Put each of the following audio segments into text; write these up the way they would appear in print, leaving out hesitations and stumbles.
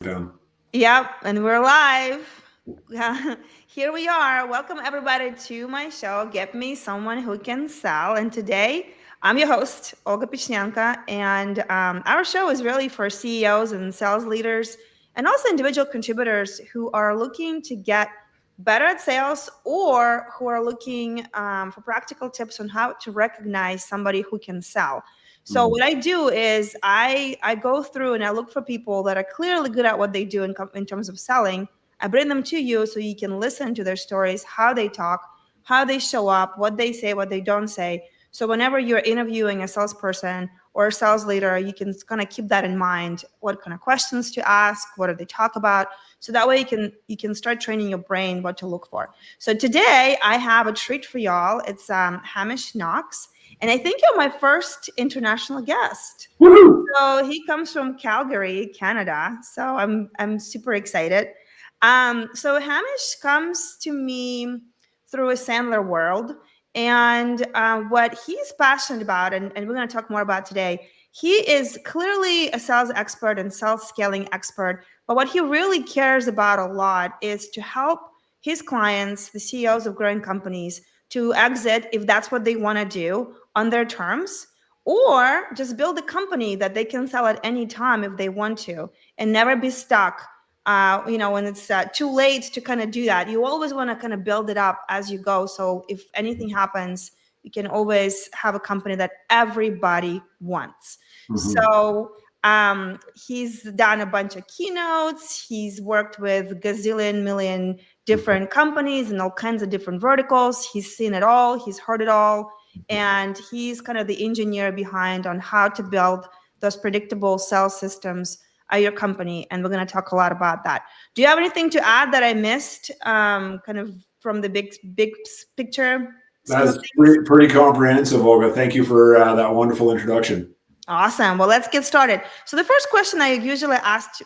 Down. Yep, and we're live. Yeah, here we are. Welcome everybody to my show, Get Me Someone Who Can Sell. And today, I'm your host, Olga Pichnyanka, and our show is really for CEOs and sales leaders and also individual contributors who are looking to get better at sales or who are looking for practical tips on how to recognize somebody who can sell. So Mm. what I do is I go through and I look for people that are clearly good at what they do in terms of selling. I bring them to you so you can listen to their stories, how they talk, how they show up, what they say, what they don't say. So whenever you're interviewing a salesperson or a sales leader, you can kind of keep that in mind. What kind of questions to ask? What do they talk about? So that way you can start training your brain what to look for. So today I have a treat for y'all. It's Hamish Knox. And I think you're my first international guest. Woohoo! So he comes from Calgary, Canada. So I'm super excited. So Hamish comes to me through a Sandler world, and what he's passionate about, and we're going to talk more about today. He is clearly a sales expert and sales scaling expert, but what he really cares about a lot is to help his clients, the CEOs of growing companies, to exit if that's what they want to do on their terms, or just build a company that they can sell at any time if they want to and never be stuck. When it's too late to kind of do that, you always want to kind of build it up as you go. So if anything happens, you can always have a company that everybody wants. Mhm. So he's done a bunch of keynotes. He's worked with gazillion million different companies and all kinds of different verticals. He's seen it all. He's heard it all, and he's kind of the engineer behind on how to build those predictable sales systems at your company, and we're going to talk a lot about that. Do you have anything to add that I missed, kind of from the big picture scheme of That's things? pretty comprehensive, Olga. Thank you for that wonderful introduction. Awesome. Well, let's get started. So the first question I usually ask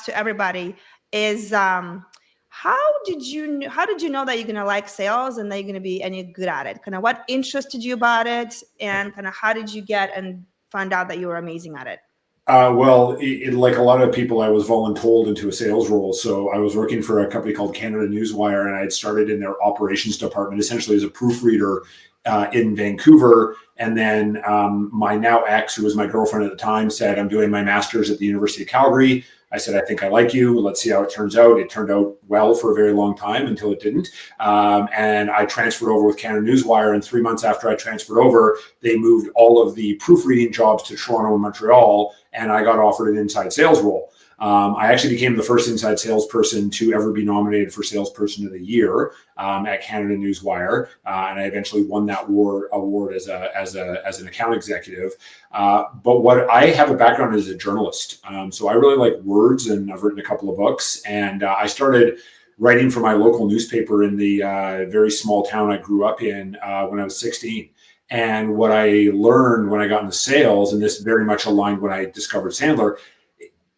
to everybody is, how did you know that you're gonna like sales and that you're gonna be any good at it? Kind of what interested you about it, and kind of how did you get and find out that you were amazing at it? Like a lot of people, I was voluntold into a sales role. So I was working for a company called Canada Newswire, and I had started in their operations department, essentially as a proofreader in Vancouver. And then my now ex, who was my girlfriend at the time, said, "I'm doing my master's at the University of Calgary." I said, "I think I like you. Let's see how it turns out." It turned out well for a very long time until it didn't. And I transferred over with Canada Newswire. And 3 months after I transferred over, they moved all of the proofreading jobs to Toronto and Montreal, and I got offered an inside sales role. I actually became the first inside salesperson to ever be nominated for Salesperson of the Year at Canada Newswire, and I eventually won that award as an account executive. But what I have a background as a journalist, so I really like words, and I've written a couple of books, and I started writing for my local newspaper in the very small town I grew up in when I was 16. And what I learned when I got into sales, and this very much aligned when I discovered Sandler,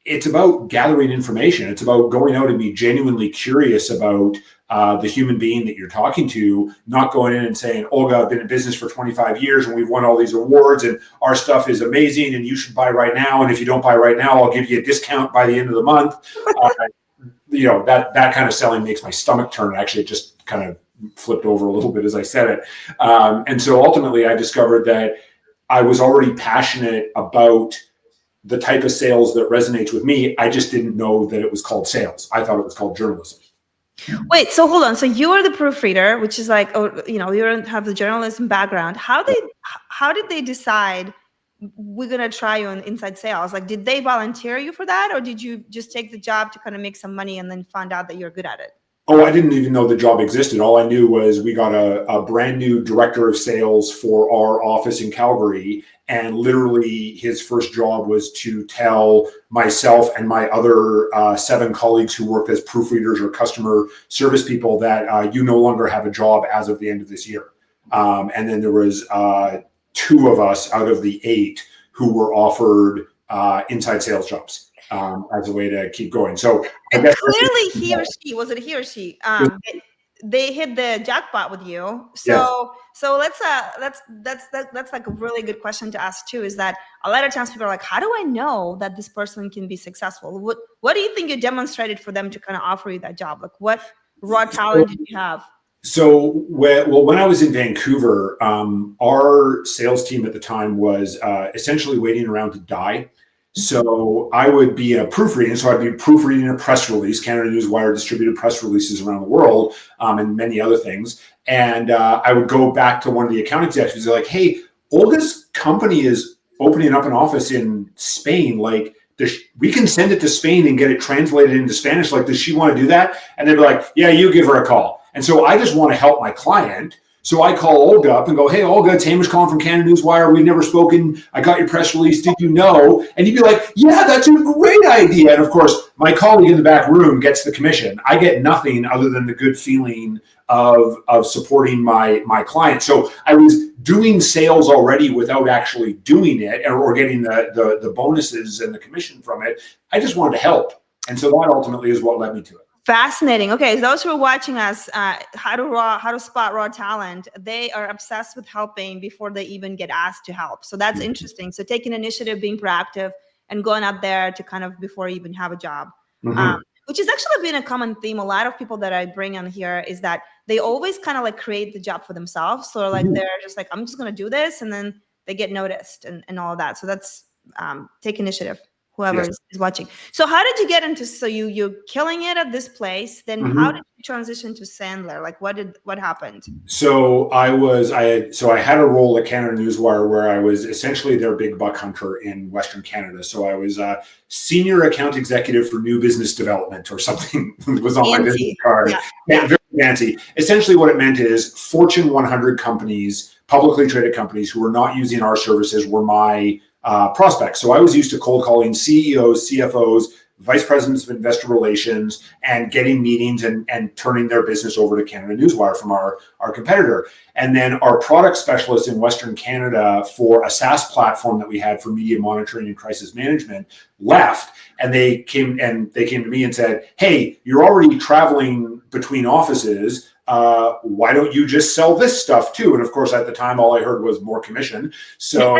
it's about gathering information. It's about going out and be genuinely curious about the human being that you're talking to, not going in and saying, "Olga, I've been in business for 25 years and we've won all these awards and our stuff is amazing and you should buy right now. And if you don't buy right now, I'll give you a discount by the end of the month." Uh, that kind of selling makes my stomach turn. Actually, it just kind of flipped over a little bit as I said it. And so ultimately, I discovered that I was already passionate about the type of sales that resonates with me. I just didn't know that it was called sales. I thought it was called journalism. Wait, so hold on. So you are the proofreader, which is like, oh, you don't have the journalism background. How did they decide we're gonna try you on inside sales? Like, did they volunteer you for that, or did you just take the job to kind of make some money and then find out that you're good at it? Oh, I didn't even know the job existed. All I knew was we got a brand new director of sales for our office in Calgary. And literally, his first job was to tell myself and my other 7 colleagues who worked as proofreaders or customer service people that you no longer have a job as of the end of this year. And then there was 2 of us out of the 8 who were offered inside sales jobs as a way to keep going. So I And guess clearly, he or she was it he or she? they hit the jackpot with you. Yes. So that's like a really good question to ask too, is that a lot of times people are like, how do I know that this person can be successful? What do you think you demonstrated for them to kind of offer you that job? Like what raw talent did you have? So, when I was in Vancouver, our sales team at the time was essentially waiting around to die. So I would be proofreading. So I'd be proofreading a press release. Canada Newswire distributed press releases around the world, and many other things. And I would go back to one of the account executives. They're like, "Hey, Olga's company is opening up an office in Spain. Like, we can send it to Spain and get it translated into Spanish. Like, does she want to do that?" And they'd be like, "Yeah, you give her a call." And so I just want to help my client. So I call Olga up and go, "Hey, Olga, it's Hamish calling from Canada Newswire. We've never spoken. I got your press release. Did you know?" And you'd be like, "Yeah, that's a great idea." And of course, my colleague in the back room gets the commission. I get nothing other than the good feeling of supporting my client. So I was doing sales already without actually doing it or getting the bonuses and the commission from it. I just wanted to help. And so that ultimately is what led me to it. Fascinating. Okay, those who are watching us, how to spot raw talent, they are obsessed with helping before they even get asked to help. So that's interesting. So taking initiative, being proactive, and going out there to kind of before you even have a job, which has actually been a common theme. A lot of people that I bring on here is that they always kind of like create the job for themselves. So like they're just like, I'm just going to do this, and then they get noticed and all of that. So that's take initiative. Whoever is watching. So how did you get into, so you're killing it at this place, then how did you transition to Sandler? Like what happened? So I had a role at Canada Newswire where I was essentially their big buck hunter in Western Canada. So I was a senior account executive for new business development or something was on my business card. Yeah, very fancy. Essentially what it meant is Fortune 100 companies, publicly traded companies who were not using our services were my prospects. So I was used to cold calling CEOs, CFOs, vice presidents of investor relations, and getting meetings and turning their business over to Canada Newswire from our competitor. And then our product specialists in Western Canada for a SaaS platform that we had for media monitoring and crisis management left. And they came to me and said, "Hey, you're already traveling between offices. Why don't you just sell this stuff too?" And of course, at the time, all I heard was more commission. So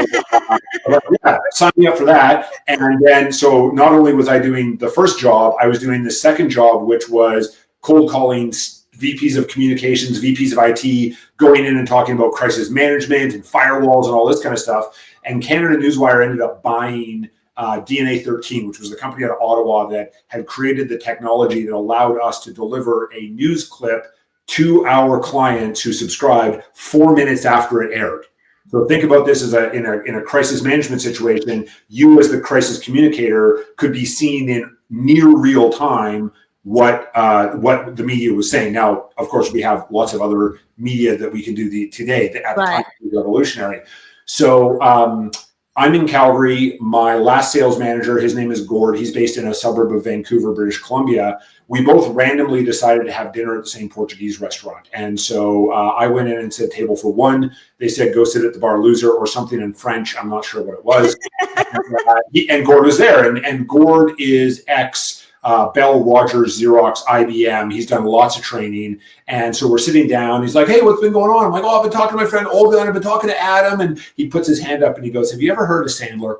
yeah, sign me up for that. And then, so not only was I doing the first job, I was doing the second job, which was cold calling VPs of communications, VPs of IT, going in and talking about crisis management and firewalls and all this kind of stuff. And Canada Newswire ended up buying DNA 13, which was the company out of Ottawa that had created the technology that allowed us to deliver a news clip to our clients who subscribed 4 minutes after it aired. So think about this as in a crisis management situation. You, as the crisis communicator, could be seeing in near real time what the media was saying. Now, of course, we have lots of other media that we can do today that at the time was revolutionary. So I'm in Calgary. My last sales manager, his name is Gord. He's based in a suburb of Vancouver, British Columbia. We both randomly decided to have dinner at the same Portuguese restaurant. And so I went in and said, "Table for one." They said, "Go sit at the bar, loser," or something in French. I'm not sure what it was. And Gord was there. And Gord is Bell, Rogers, Xerox, IBM. He's done lots of training. And so we're sitting down. He's like, "Hey, what's been going on?" I'm like, "Oh, I've been talking to my friend Olga, and I've been talking to Adam." And he puts his hand up and he goes, "Have you ever heard of Sandler?"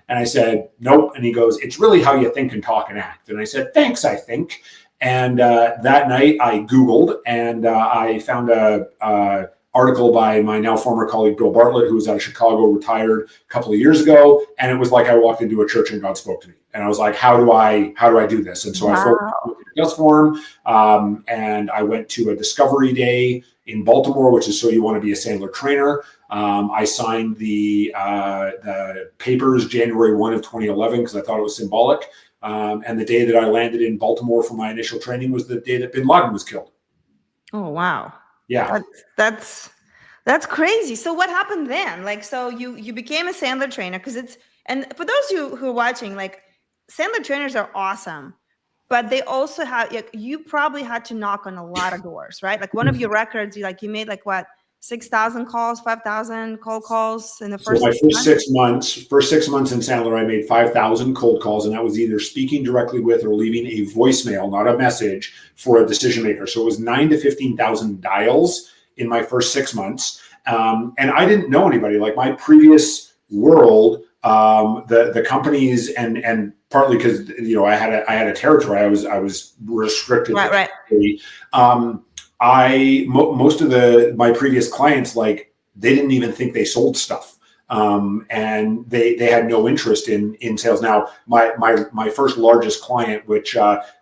And I said, "Nope." And he goes, "It's really how you think and talk and act." And I said, "Thanks, I think." And that night I Googled and I found a article by my now former colleague, Bill Bartlett, who was out of Chicago, retired a couple of years ago. And it was like I walked into a church and God spoke to me. And I was like, how do I do this? And so I filled out a Just form, and I went to a discovery day in Baltimore, which is so you want to be a Sandler trainer. I signed the papers January 1 of 2011 because I thought it was symbolic. And the day that I landed in Baltimore for my initial training was the day that Bin Laden was killed. Oh, wow. Yeah. That's crazy. So what happened then? Like, so you became a Sandler trainer and for those who are watching, like Sandler trainers are awesome, but they also have, you probably had to knock on a lot of doors, right? Like one of your records, you made like what, 6,000 calls, 5,000 cold calls in the So first my 6 months? first 6 months in Sandler, I made 5,000 cold calls, and that was either speaking directly with or leaving a voicemail, not a message, for a decision maker. So it was 9 to 15,000 dials in my first 6 months, and I didn't know anybody. Like my previous world, the companies, and partly because I had a territory, I was restricted. Right. Most of my previous clients, like, they didn't even think they sold stuff. And they had no interest in sales. Now, my first largest client, which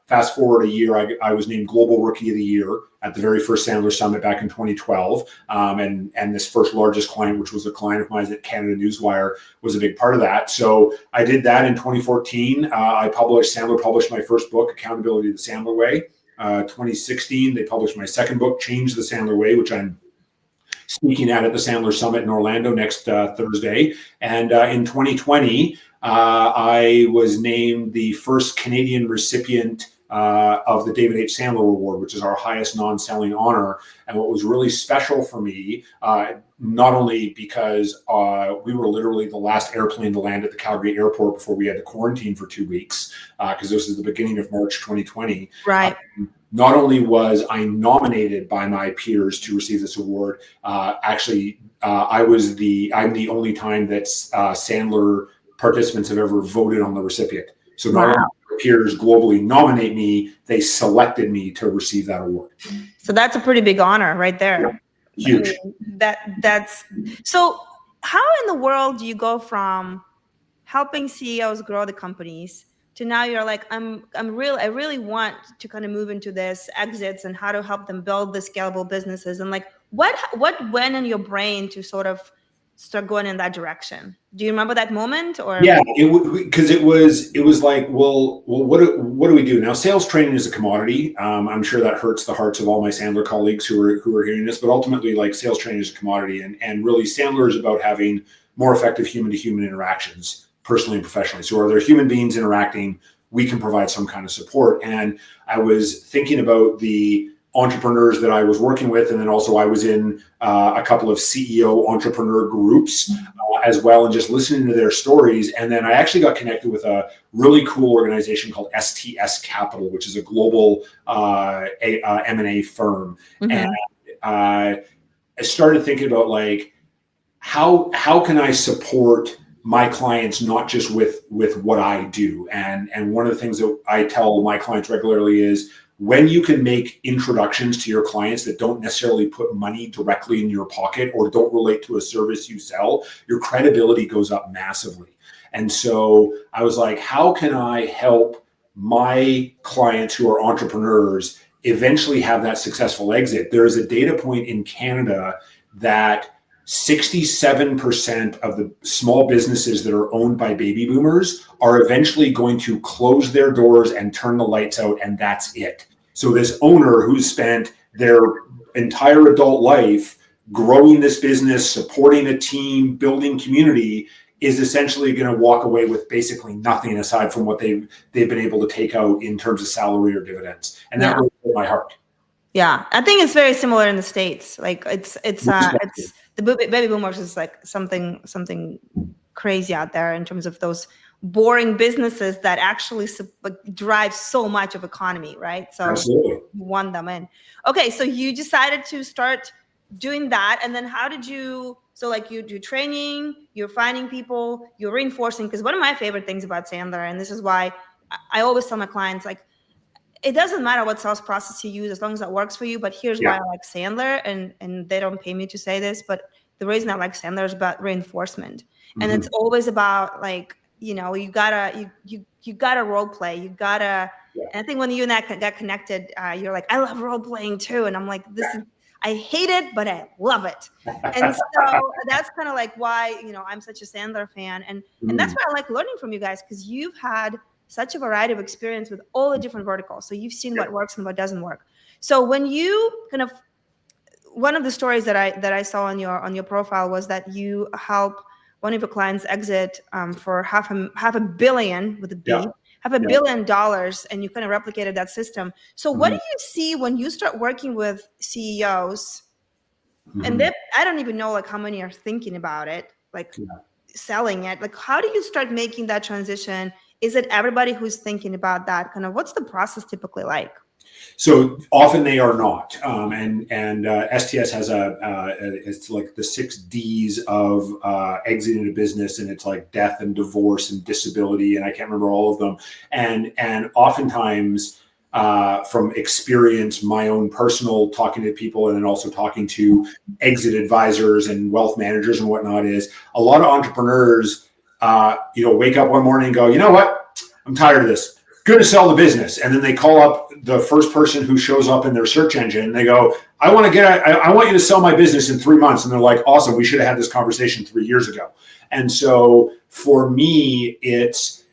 fast forward a year, I was named Global Rookie of the Year at the very first Sandler Summit back in 2012. And this first largest client, which was a client of mine at Canada Newswire, was a big part of that. So I did that in 2014. Sandler published my first book, Accountability the Sandler Way. 2016, they published my second book, Change the Sandler Way, which I'm speaking at the Sandler Summit in Orlando next Thursday. And in 2020, I was named the first Canadian recipient of the David H. Sandler Award, which is our highest non-selling honor. And what was really special for me, not only because we were literally the last airplane to land at the Calgary airport before we had to quarantine for 2 weeks, because this is the beginning of March 2020. Right. Not only was I nominated by my peers to receive this award, I'm the only time that Sandler participants have ever voted on the recipient. So not only do peers globally nominate me, they selected me to receive that award. So that's a pretty big honor right there. Yeah. Huge. I mean, that's so. How in the world do you go from helping CEOs grow the companies to now you're like, I really want to kind of move into this exits and how to help them build the scalable businesses, and like what went in your brain to sort of start going in that direction? Do you remember that moment? Or yeah, because it was like, well, what do we do now? Sales training is a commodity. I'm sure that hurts the hearts of all my Sandler colleagues who are hearing this, but ultimately, like, sales training is a commodity, and really Sandler is about having more effective human to human interactions, personally and professionally. So are there human beings interacting? We can provide some kind of support. And I was thinking about the entrepreneurs that I was working with, and then also I was in a couple of CEO entrepreneur groups as well, and just listening to their stories. And then I actually got connected with a really cool organization called STS Capital, which is a global M&A firm. Mm-hmm. And I started thinking about, like, how can I support my clients, not just with what I do. And one of the things that I tell my clients regularly is, when you can make introductions to your clients that don't necessarily put money directly in your pocket or don't relate to a service you sell, your credibility goes up massively. And so I was like, how can I help my clients who are entrepreneurs eventually have that successful exit? There is a data point in Canada that 67% of the small businesses that are owned by baby boomers are eventually going to close their doors and turn the lights out, and that's it. So this owner who's spent their entire adult life growing this business, supporting a team, building community, is essentially going to walk away with basically nothing aside from what they've been able to take out in terms of salary or dividends. And that really hurt my heart. Yeah, I think it's very similar in the States. Like it's the baby boomers is like something crazy out there in terms of those boring businesses that actually drive so much of economy, right? So absolutely, you want them in. Okay, so you decided to start doing that, and then how did you? So like you do training, you're finding people, you're reinforcing. Because one of my favorite things about Sandler, and this is why I always tell my clients, like, it doesn't matter what sales process you use as long as that works for you. But here's why I like Sandler, and they don't pay me to say this, but the reason I like Sandler is about reinforcement. Mm-hmm. And it's always about, like, you gotta role play. You gotta. Yeah. And I think when you and I got connected, you're like, I love role playing too, and I'm like, I hate it, but I love it. And so that's kind of like why I'm such a Sandler fan, and that's why I like learning from you guys, because you've had such a variety of experience with all the different verticals. So you've seen what works and what doesn't work. So when you kind of, one of the stories that I saw on your profile was that you help one of your clients exit for half a billion with a B, $500 million, and you kind of replicated that system. So what do you see when you start working with CEOs And then I don't even know like how many are thinking about it, like selling it. Like, how do you start making that transition? Is it everybody who's thinking about that? Kind of what's the process typically like? So often they are not, and STS has it's like the 6 Ds of exiting a business, and it's like death and divorce and disability, and I can't remember all of them. And oftentimes, from experience, my own personal talking to people, and then also talking to exit advisors and wealth managers and whatnot, is a lot of entrepreneurs, wake up one morning and go, you know what, I'm tired of this. Good to sell the business. And then they call up the first person who shows up in their search engine. And they go, I want you to sell my business in 3 months. And they're like, awesome. We should have had this conversation 3 years ago. And so for me, it's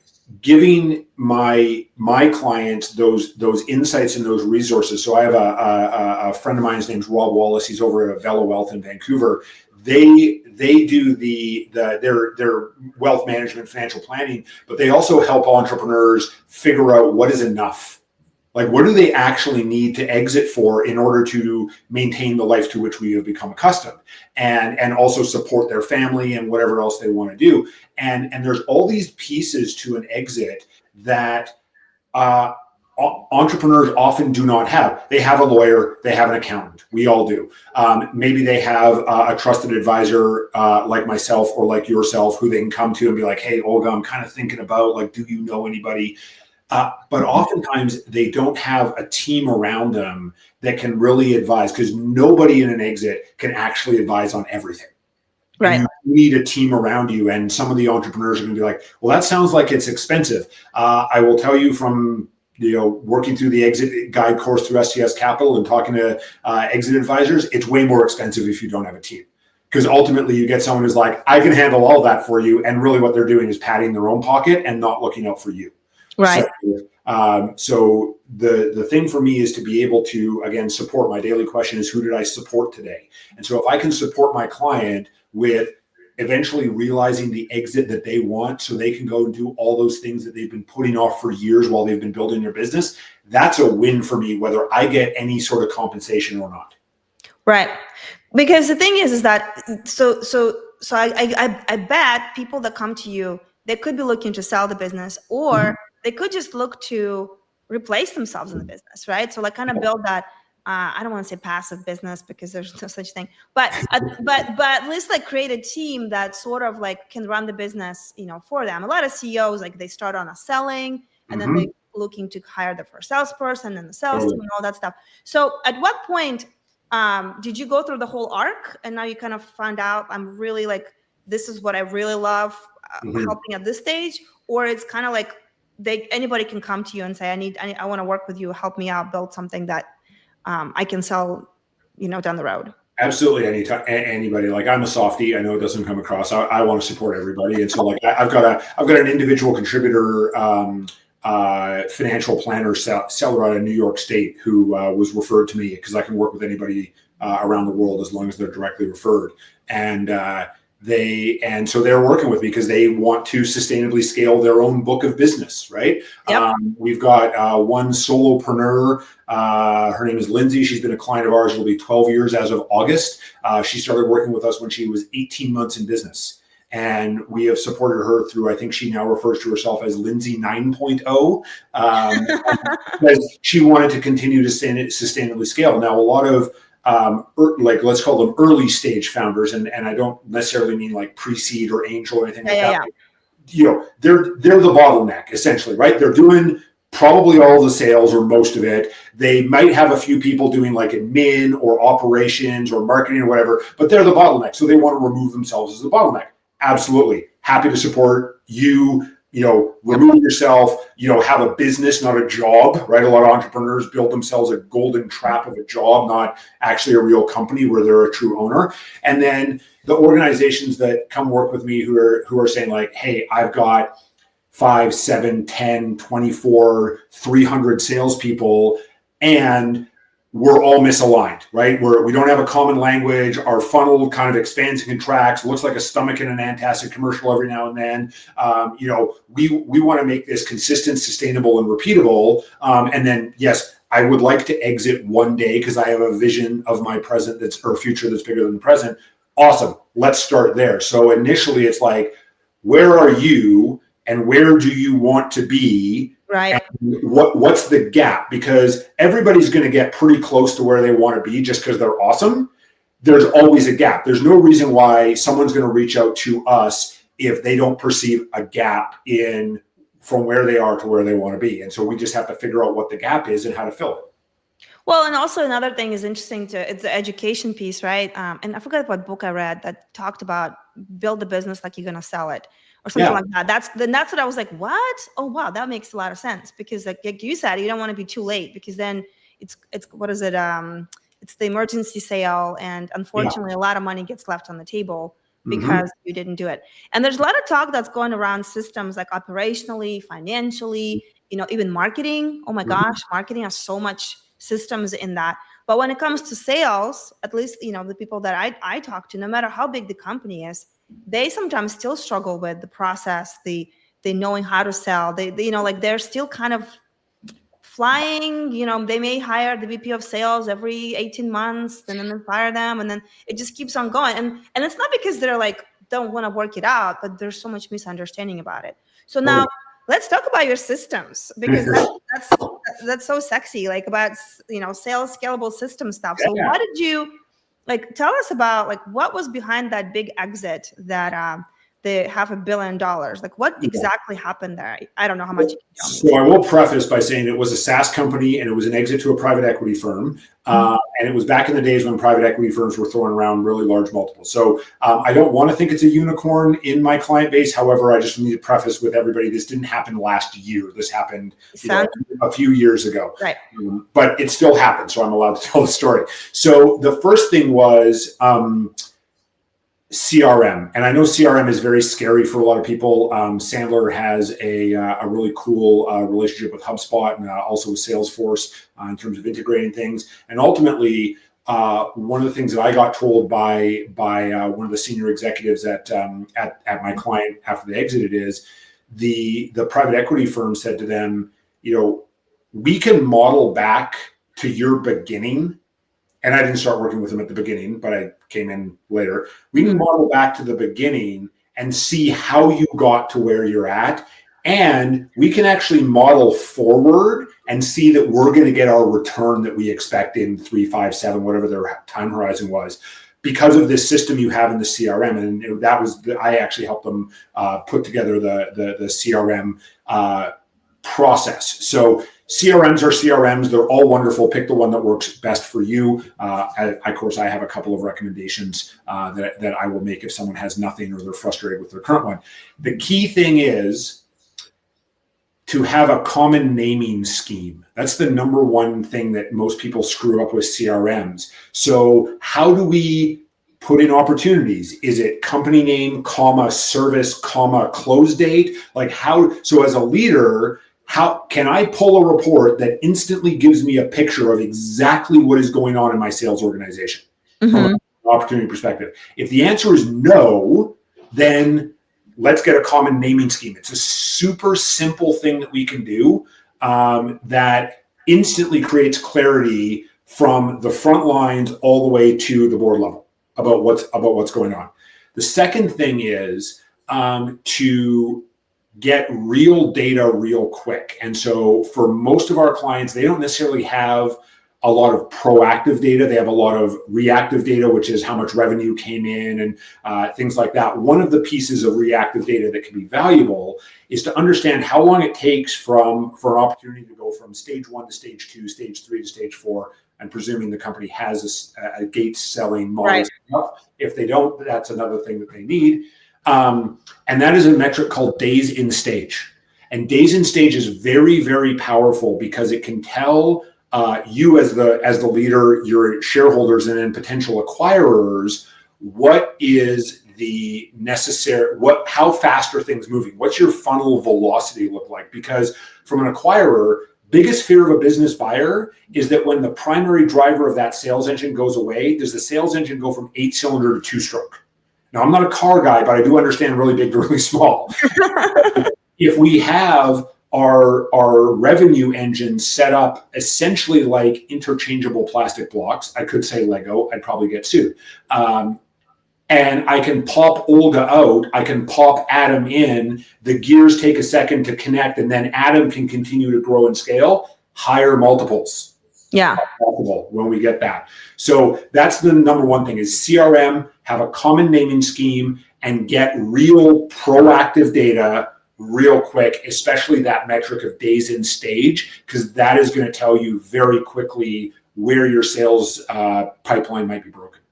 giving my clients those insights and those resources. So I have a friend of mine, his name's Rob Wallace. He's over at Avella Wealth in Vancouver. They do their wealth management, financial planning, but they also help entrepreneurs figure out what is enough. Like, what do they actually need to exit for in order to maintain the life to which we have become accustomed, and also support their family and whatever else they want to do. And there's all these pieces to an exit that entrepreneurs often do not have. They have a lawyer, they have an accountant. We all do. Maybe they have a trusted advisor like myself or like yourself, who they can come to and be like, hey, Olga, I'm kind of thinking about, like, do you know anybody? But oftentimes they don't have a team around them that can really advise, because nobody in an exit can actually advise on everything. Right. You need a team around you. And some of the entrepreneurs are going to be like, well, that sounds like it's expensive. I will tell you from working through the exit guide course through STS Capital and talking to exit advisors, it's way more expensive if you don't have a team. Because ultimately you get someone who's like, I can handle all that for you. And really what they're doing is padding their own pocket and not looking out for you. Right. So the thing for me is to be able to, again, support. My daily question is, who did I support today? And so if I can support my client with eventually realizing the exit that they want, so they can go and do all those things that they've been putting off for years while they've been building their business, that's a win for me, whether I get any sort of compensation or not. Right. Because the thing is that, so I bet people that come to you, they could be looking to sell the business, or they could just look to replace themselves in the business, right? So like kind of build that, I don't want to say passive business because there's no such thing, but at least like create a team that sort of like can run the business, for them. A lot of CEOs, like they start on a selling, and then they looking to hire the first salesperson and the sales team and all that stuff. So at what point did you go through the whole arc, and now you kind of found out, I'm really like, this is what I really love, helping at this stage? Or it's kind of like anybody can come to you and say, I want to work with you, help me out, build something that I can sell, down the road? Absolutely. Anybody. Like, I'm a softie. I know it doesn't come across. I want to support everybody. And so like, I've got an individual contributor, financial planner seller out of New York State, who was referred to me, because I can work with anybody around the world as long as they're directly referred. And so they're working with me because they want to sustainably scale their own book of business, right? Yep. We've got one solopreneur. Her name is Lindsay. She's been a client of ours. It'll be 12 years as of August. She started working with us when she was 18 months in business. And we have supported her through, I think she now refers to herself as Lindsay 9.0, because she wanted to continue to sustainably scale. Now, a lot of like, let's call them early stage founders, and I don't necessarily mean like pre-seed or angel or anything like that. They're the bottleneck, essentially, right? They're doing probably all the sales or most of it. They might have a few people doing like admin or operations or marketing or whatever, but they're the bottleneck. So they want to remove themselves as the bottleneck. Absolutely. Happy to support you. Remove yourself, have a business, not a job, right? A lot of entrepreneurs build themselves a golden trap of a job, not actually a real company where they're a true owner. And then the organizations that come work with me who are saying like, hey, I've got 5, 7, 10, 24, 300 salespeople, and we're all misaligned, right? We don't have a common language. Our funnel kind of expands and contracts, looks like a stomach in an antacid commercial every now and then. We want to make this consistent, sustainable, and repeatable. And then, yes, I would like to exit one day because I have a vision of my present or future that's bigger than the present. Awesome. Let's start there. So initially it's like, where are you and where do you want to be? Right. And what's the gap? Because everybody's going to get pretty close to where they want to be just because they're awesome. There's always a gap. There's no reason why someone's going to reach out to us if they don't perceive a gap in from where they are to where they want to be. And so we just have to figure out what the gap is and how to fill it. Well, and also another thing is interesting it's the education piece, right? And I forgot what book I read that talked about build the business like you're going to sell it or something like that. That's what I was like, what? Oh, wow. That makes a lot of sense because like you said, you don't want to be too late because then it's what is it? It's the emergency sale. And unfortunately, a lot of money gets left on the table because you didn't do it. And there's a lot of talk that's going around systems like operationally, financially, even marketing. Oh my gosh, marketing has so much systems in that. But when it comes to sales, at least, the people that I talk to, no matter how big the company is, they sometimes still struggle with the process, the knowing how to sell. They like they're still kind of flying, they may hire the VP of sales every 18 months and then fire them. And then it just keeps on going. And it's not because they're like, don't want to work it out, but there's so much misunderstanding about it. So now let's talk about your systems because that's so sexy, like about, sales scalable system stuff. So what did you tell us about what was behind that big exit that, the $500 million? Like what exactly happened there? I don't know how much you can tell me. So I will preface by saying it was a SaaS company and it was an exit to a private equity firm. And it was back in the days when private equity firms were throwing around really large multiples. So I don't want to think it's a unicorn in my client base. However, I just need to preface with everybody, this didn't happen last year. This happened a few years ago. Right. But it still happened. So I'm allowed to tell the story. So the first thing was CRM. And I know CRM is very scary for a lot of people. Sandler has a really cool relationship with HubSpot and also with Salesforce in terms of integrating things. And ultimately, one of the things that I got told by one of the senior executives at my client after they exited is the private equity firm said to them, we can model back to your beginning. And I didn't start working with them at the beginning, but I came in later. We can model back to the beginning and see how you got to where you're at. And we can actually model forward and see that we're going to get our return that we expect in 3, 5, 7, whatever their time horizon was, because of this system you have in the CRM. And that was I actually helped them put together the CRM process. So CRMs are CRMs. They're all wonderful. Pick the one that works best for you. Of course, I have a couple of recommendations that I will make if someone has nothing or they're frustrated with their current one. The key thing is to have a common naming scheme. That's the number one thing that most people screw up with CRMs. So how do we put in opportunities? Is it company name, comma, service, comma, close date? So as a leader, how can I pull a report that instantly gives me a picture of exactly what is going on in my sales organization from an opportunity perspective? If the answer is no, then let's get a common naming scheme. It's a super simple thing that we can do that instantly creates clarity from the front lines all the way to the board level about what's going on. The second thing is to get real data real quick. And so for most of our clients, they don't necessarily have a lot of proactive data. They have a lot of reactive data, which is how much revenue came in and things like that. One of the pieces of reactive data that can be valuable is to understand how long it takes for an opportunity to go from stage 1 to stage 2, stage 3 to stage 4, and presuming the company has a gate selling model. Right. If they don't, that's another thing that they need. And that is a metric called days in stage. And days in stage is very, very powerful because it can tell you as the leader, your shareholders, and then potential acquirers, what is the necessary, how fast are things moving? What's your funnel velocity look like? Because from an acquirer, biggest fear of a business buyer is that when the primary driver of that sales engine goes away, does the sales engine go from 8-cylinder to 2-stroke? Now, I'm not a car guy, but I do understand really big to really small. If we have our revenue engine set up essentially like interchangeable plastic blocks. I could say Lego, I'd probably get sued. And I can pop Olga out, I can pop Adam in, the gears take a second to connect, and then Adam can continue to grow and scale, higher multiples. Yeah. Possible when we get that. So that's the number one thing is CRM, have a common naming scheme, and get real proactive data real quick, especially that metric of days in stage, because that is going to tell you very quickly where your sales pipeline might be broken.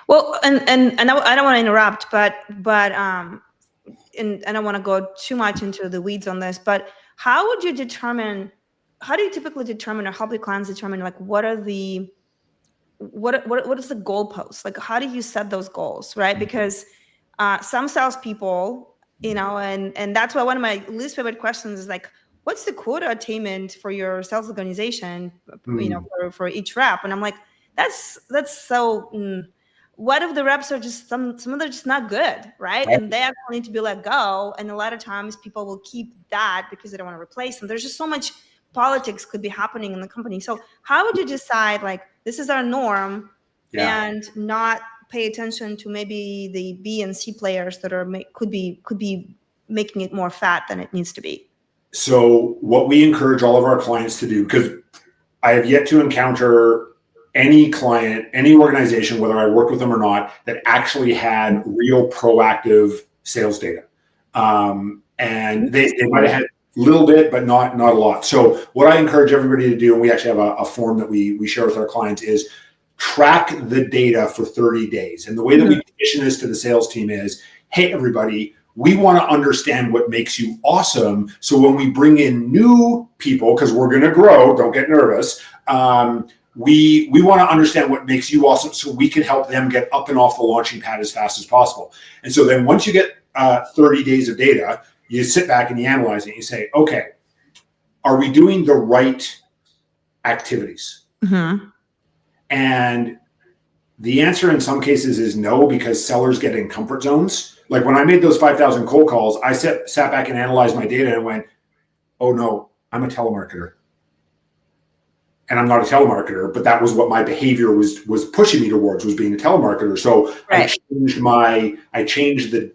Well, and I don't want to interrupt, but and I don't want to go too much into the weeds on this, but how do you typically determine, or help your clients determine, like, what is the goalpost? Like, how do you set those goals, right? Because some salespeople, and that's why one of my least favorite questions is like, what's the quota attainment for your sales organization, for each rep? And I'm like, that's so. What if the reps are just some of them are just not good, right? And they actually need to be let go. And a lot of times people will keep that because they don't want to replace them. There's just so much politics could be happening in the company. So how would you decide, like, this is our norm, and not pay attention to maybe the B and C players that are could be making it more fat than it needs to be? So what we encourage all of our clients to do, because I have yet to encounter any client, any organization, whether I worked with them or not, that actually had real proactive sales data. And they might have had a little bit, but not a lot. So what I encourage everybody to do, and we actually have a form that we share with our clients, is track the data for 30 days. And the way that we position this to the sales team is, hey, everybody, we want to understand what makes you awesome. So when we bring in new people, because we're going to grow, don't get nervous, we want to understand what makes you awesome so we can help them get up and off the launching pad as fast as possible. And so then once you get 30 days of data, you sit back and you analyze it and you say, okay, are we doing the right activities? And the answer in some cases is no, because sellers get in comfort zones. Like when I made those 5,000 cold calls, I sat back and analyzed my data and went, oh no, I'm a telemarketer. And I'm not a telemarketer, but that was what my behavior was pushing me towards, was being a telemarketer. So I changed the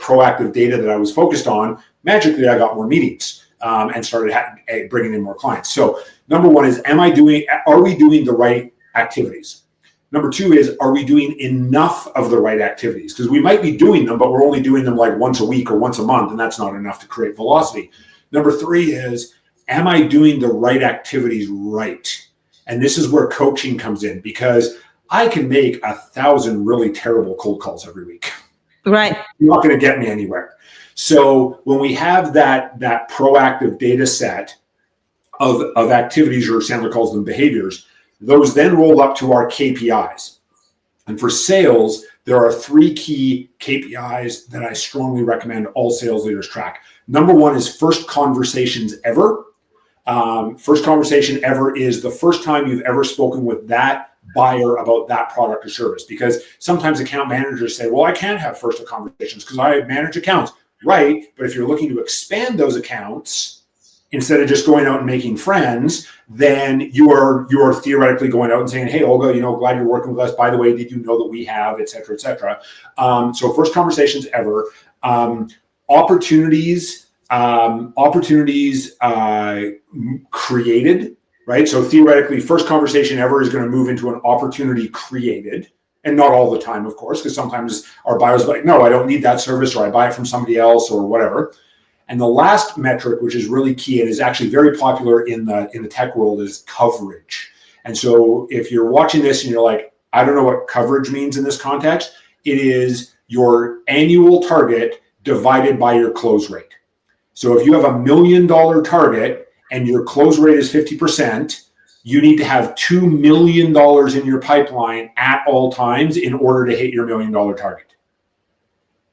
proactive data that I was focused on. Magically, I got more meetings and started bringing in more clients. So number one is, are we doing the right activities? Number two is, are we doing enough of the right activities? Because we might be doing them, but we're only doing them like once a week or once a month, and that's not enough to create velocity. Number three is, am I doing the right activities right? And this is where coaching comes in, because I can make 1,000 really terrible cold calls every week. Right. You're not going to get me anywhere. So when we have that proactive data set of activities, or Sandler calls them behaviors, those then roll up to our KPIs. And for sales, there are 3 key KPIs that I strongly recommend all sales leaders track. Number one is first conversations ever. First conversation ever is the first time you've ever spoken with that buyer about that product or service. Because sometimes account managers say, well, I can't have first conversations because I manage accounts. Right. But if you're looking to expand those accounts, instead of just going out and making friends, then you are theoretically going out and saying, hey, Olga, glad you're working with us. By the way, did you know that we have, et cetera, et cetera. So first conversations ever. Opportunities created, right? So theoretically, first conversation ever is going to move into an opportunity created, and not all the time, of course, because sometimes our buyers are like, no, I don't need that service, or I buy it from somebody else, or whatever. And the last metric, which is really key and is actually very popular in the tech world, is coverage. And so if you're watching this and you're like, I don't know what coverage means in this context, it is your annual target divided by your close rate. So if you have $1 million target and your close rate is 50%, you need to have $2 million in your pipeline at all times in order to hit your $1 million target.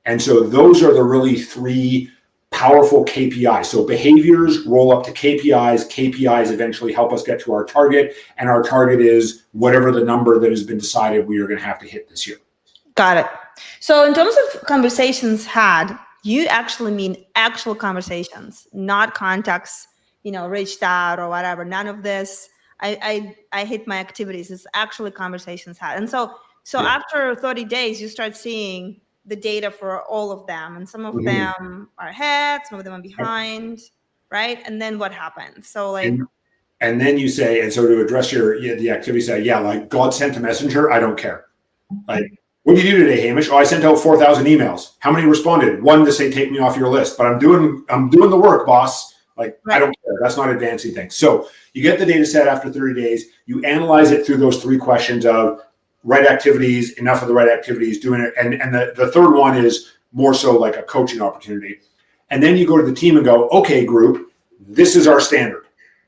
And so those are the really 3 powerful KPIs. So behaviors roll up to KPIs. KPIs eventually help us get to our target. And our target is whatever the number that has been decided we are going to have to hit this year. Got it. So in terms of conversations had, you actually mean actual conversations, not contacts, reached out or whatever. None of this. I hit my activities. It's actually conversations had. And so after 30 days, you start seeing the data for all of them. And some of them are ahead, some of them are behind, right? And then what happens? So and then you say, and so to address the activity side, like God sent a messenger, I don't care. Like, what did you do today, Hamish? Oh, I sent out 4,000 emails. How many responded? One to say, take me off your list, but I'm doing the work, boss. Like, right. I don't care. That's not advancing things. So you get the data set after 30 days, you analyze it through those 3 questions of right activities, enough of the right activities, doing it. And the third one is more so like a coaching opportunity. And then you go to the team and go, okay, group, this is our standard.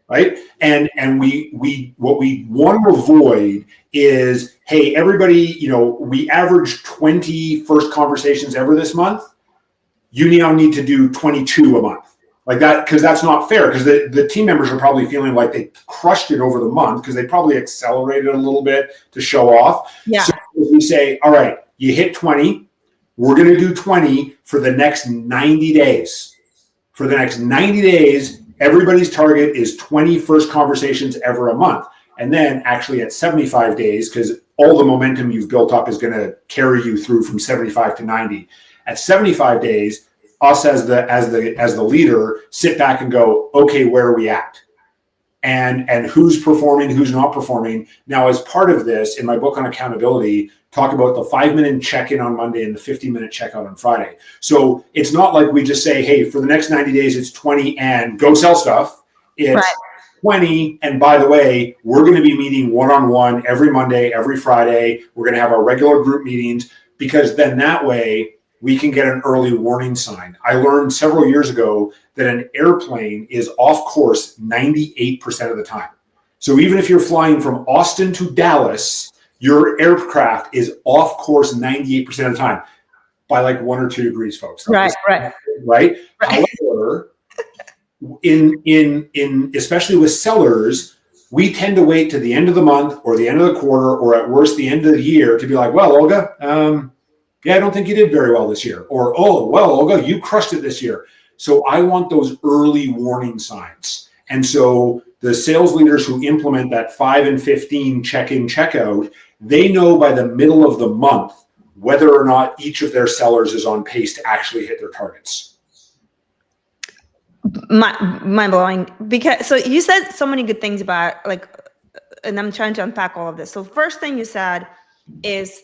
Right. And we what we want to avoid is, hey, everybody, we average 20 first conversations ever this month. You now need to do 22 a month like that, because that's not fair, because the team members are probably feeling like they crushed it over the month because they probably accelerated a little bit to show off. Yeah. So we say, all right, you hit 20. We're going to do 20 for the next 90 days. For the next 90 days, everybody's target is 20 first conversations ever a month. And then actually at 75 days, because all the momentum you've built up is going to carry you through from 75 to 90. At 75 days, us as the leader sit back and go, okay, where are we at? And who's performing, who's not performing. Now, as part of this, in my book on accountability, talk about the 5-minute check-in on Monday and the 15-minute checkout on Friday. So it's not like we just say, hey, for the next 90 days, it's 20 and go sell stuff. It's right. 20. And by the way, we're going to be meeting one-on-one every Monday, every Friday. We're going to have our regular group meetings, because then that way we can get an early warning sign. I learned several years ago that an airplane is off course 98% of the time. So even if you're flying from Austin to Dallas, your aircraft is off course 98% of the time by like 1 or 2 degrees, folks. Right. However, in especially with sellers, we tend to wait to the end of the month or the end of the quarter, or at worst the end of the year, to be like, well, Olga, I don't think you did very well this year. Or, oh, well, Olga, you crushed it this year. So I want those early warning signs. And so the sales leaders who implement that 5 and 15 check-in, check-out, they know by the middle of the month whether or not each of their sellers is on pace to actually hit their targets. Mind blowing. Because so you said so many good things about and I'm trying to unpack all of this. So first thing you said is,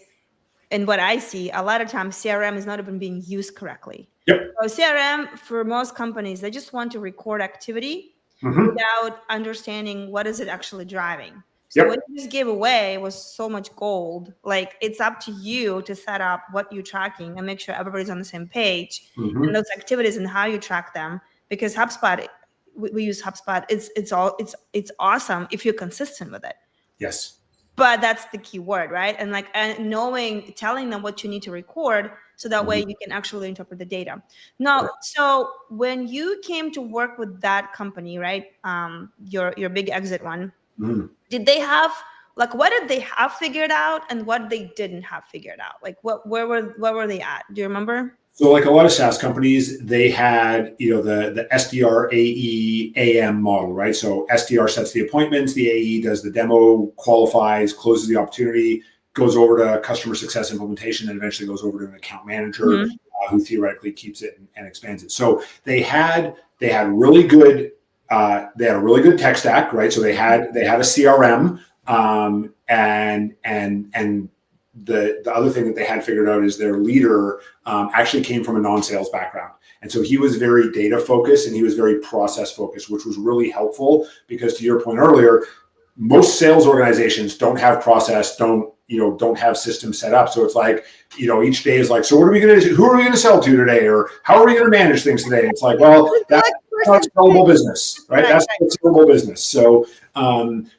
and what I see a lot of times, CRM is not even being used correctly. Yep. So CRM, for most companies, they just want to record activity without understanding what is it actually driving. So what you just gave away was so much gold. Like, it's up to you to set up what you're tracking and make sure everybody's on the same page and those activities and how you track them. Because HubSpot, we use HubSpot. It's awesome if you're consistent with it. Yes. But that's the key word, right? And telling them what you need to record, so that way you can actually interpret the data. Now, so when you came to work with that company, right? Your big exit one, did they have what did they have figured out and what they didn't have figured out? Like where were they at? Do you remember? So like a lot of SaaS companies, they had, the SDR, AE, AM model, right? So SDR sets the appointments, the AE does the demo, qualifies, closes the opportunity, goes over to customer success implementation, and eventually goes over to an account manager who theoretically keeps it and expands it. So they had really good, they had a really good tech stack, right? So they had a CRM, and the other thing that they had figured out is their leader actually came from a non-sales background. And so he was very data focused and he was very process focused, which was really helpful, because to your point earlier, most sales organizations don't have process, don't have systems set up. So it's like, each day is like, so what are we going to do? Who are we going to sell to today? Or how are we going to manage things today? It's like, well, that's not a sellable business, right? That's not a sellable business. So,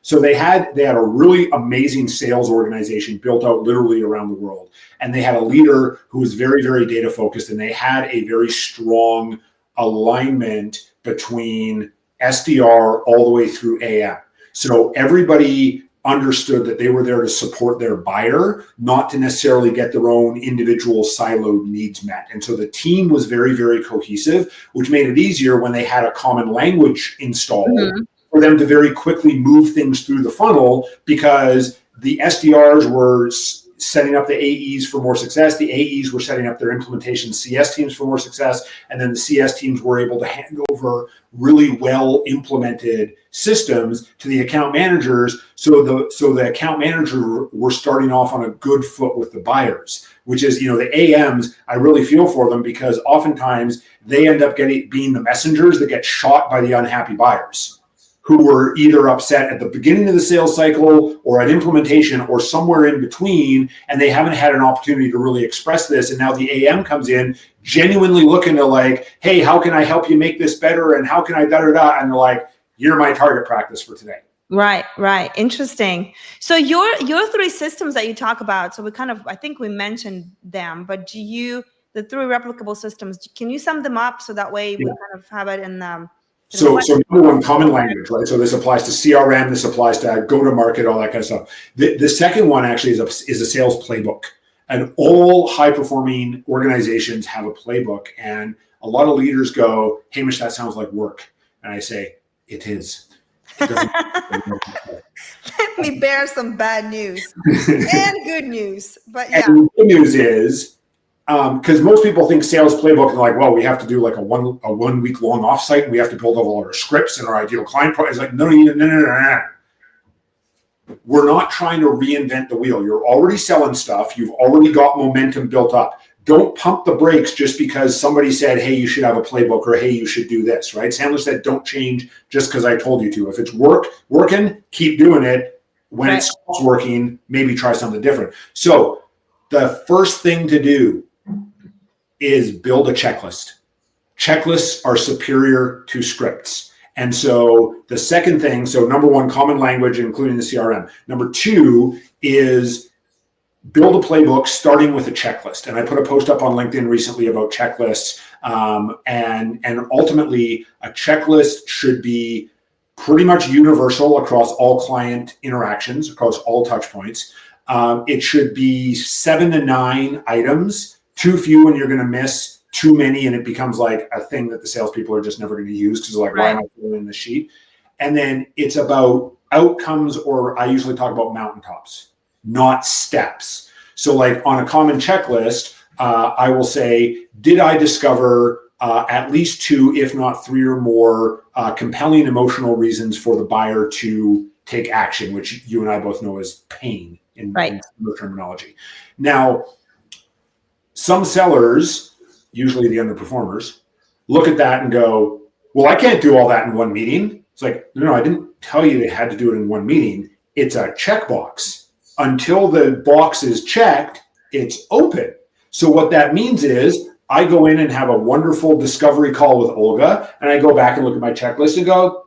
so they had a really amazing sales organization built out literally around the world. And they had a leader who was very, very data focused, and they had a very strong alignment between SDR all the way through AM. So everybody understood that they were there to support their buyer, not to necessarily get their own individual siloed needs met. And so the team was very, very cohesive, which made it easier when they had a common language installed for them to very quickly move things through the funnel, because the SDRs were setting up the AEs for more success. The AEs were setting up their implementation CS teams for more success. And then the CS teams were able to hand over really well implemented systems to the account managers. So the account managers were starting off on a good foot with the buyers, which is, the AMs, I really feel for them, because oftentimes they end up being the messengers that get shot by the unhappy buyers, who were either upset at the beginning of the sales cycle or at implementation or somewhere in between, and they haven't had an opportunity to really express this. And now the AM comes in genuinely looking to like, hey, how can I help you make this better? And how can I da-da-da? And they're like, you're my target practice for today. Right. Interesting. So your three systems that you talk about, so I think we mentioned them, but the three replicable systems, can you sum them up so that way we kind of have it in the... So number one, common language, right? So this applies to CRM, this applies to go-to-market, all that kind of stuff. The second one actually is a sales playbook. And all high-performing organizations have a playbook. And a lot of leaders go, Hamish, that sounds like work. And I say, it is. Let me bear some bad news and good news. But yeah. And the good news is, because most people think sales playbook and like, well, we have to do like a 1 week long offsite, and we have to build all our scripts and our ideal client. It's like, no. We're not trying to reinvent the wheel. You're already selling stuff. You've already got momentum built up. Don't pump the brakes just because somebody said, hey, you should have a playbook, or hey, you should do this, right? Sandler said, don't change just because I told you to. If it's working, keep doing it. When it stops working, maybe try something different. So the first thing to do is build a checklist. Checklists are superior to scripts. And so the second thing, so number one, common language, including the CRM. Number two is build a playbook starting with a checklist. And I put a post up on LinkedIn recently about checklists. And ultimately, a checklist should be pretty much universal across all client interactions, across all touch points. It should be 7 to 9 items. Too few and you're going to miss, too many and it becomes like a thing that the salespeople are just never going to use, because like, why am I filling in the sheet? And then it's about outcomes, or I usually talk about mountaintops, not steps. So like on a common checklist, I will say, did I discover at least 2, if not 3 or more compelling emotional reasons for the buyer to take action, which you and I both know is pain in terminology. Now, some sellers, usually the underperformers, look at that and go, well, I can't do all that in one meeting. It's like, no, I didn't tell you they had to do it in one meeting. It's a checkbox. Until the box is checked, it's open. So what that means is I go in and have a wonderful discovery call with Olga, and I go back and look at my checklist and go,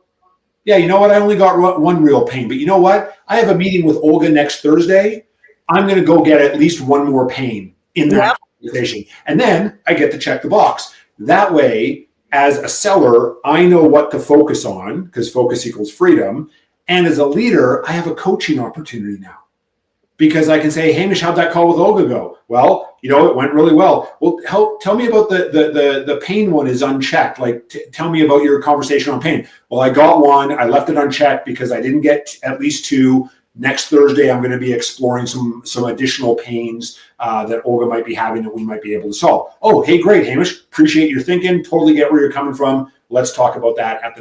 yeah, you know what? I only got one real pain, but you know what? I have a meeting with Olga next Thursday. I'm going to go get at least one more pain in that conversation. And then I get to check the box. That way, as a seller, I know what to focus on, because focus equals freedom. And as a leader, I have a coaching opportunity now, because I can say, Hamish, how'd that call with Olga go? Well, it went really well. Well, tell me about the pain one is unchecked. Like, tell me about your conversation on pain. Well, I got one. I left it unchecked because I didn't get at least 2. Next Thursday, I'm going to be exploring some additional pains that Olga might be having that we might be able to solve. Oh, hey, great, Hamish. Appreciate your thinking. Totally get where you're coming from. Let's talk about that at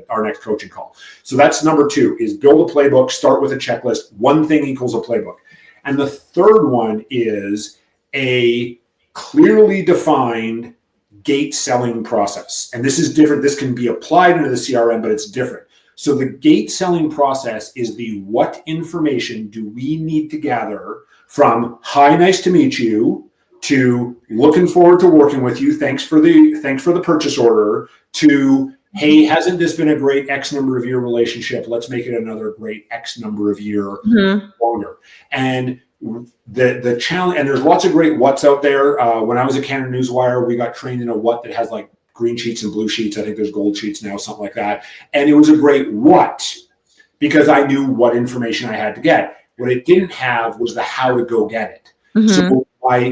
our next coaching call. So that's number 2, is build a playbook, start with a checklist. One thing equals a playbook. And the third one is a clearly defined gate selling process. And this is different. This can be applied into the CRM, but it's different. So the gate selling process is the what information do we need to gather from hi, nice to meet you, to looking forward to working with you, thanks for the purchase order, to hey, hasn't this been a great X number of year relationship? Let's make it another great X number of year longer. And the challenge, and there's lots of great what's out there. When I was at Canada Newswire, we got trained in a what that has like green sheets and blue sheets. I think there's gold sheets now, something like that. And it was a great what. because I knew what information I had to get. What it didn't have was the how to go get it. Mm-hmm. So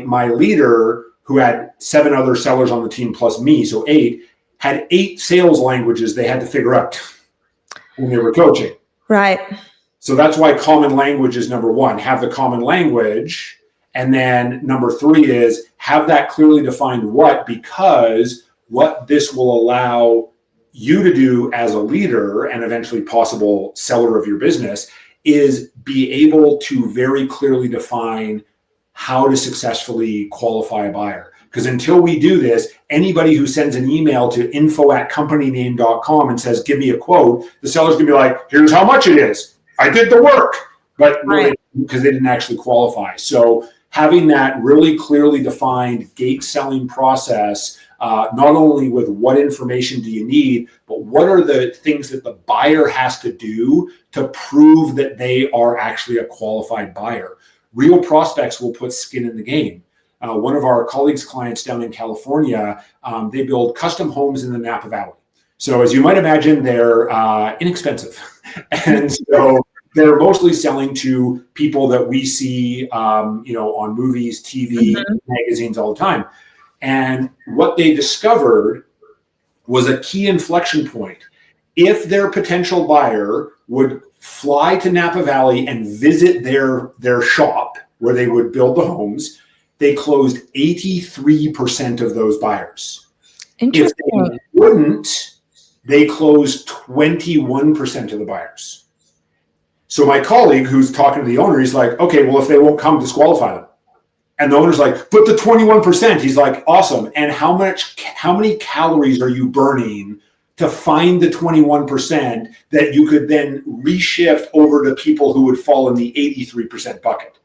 my leader, who had 7 other sellers on the team plus me, so 8, had 8 sales languages they had to figure out when they were coaching. Right. So that's why common language is number 1. Have the common language. And then number 3 is have that clearly defined what, because what this will allow you to do as a leader and eventually possible seller of your business is be able to very clearly define how to successfully qualify a buyer. Because until we do this, anybody who sends an email to info@companyname.com and says, give me a quote, the seller's gonna be like, here's how much it is. I did the work. But right. because they didn't actually qualify. So having that really clearly defined gate selling process, not only with what information do you need, but what are the things that the buyer has to do to prove that they are actually a qualified buyer. Real prospects will put skin in the game. One of our colleagues' clients down in California, they build custom homes in the Napa Valley. So as you might imagine, they're inexpensive. And so they're mostly selling to people that we see, on movies, TV, magazines all the time. And what they discovered was a key inflection point. If their potential buyer would fly to Napa Valley and visit their shop where they would build the homes, they closed 83% of those buyers. If they wouldn't, they closed 21% of the buyers. So my colleague who's talking to the owner, he's like, okay, well, if they won't come, disqualify them. And the owner's like, but the 21%, he's like, awesome. And how many calories are you burning to find the 21% that you could then reshift over to people who would fall in the 83% bucket?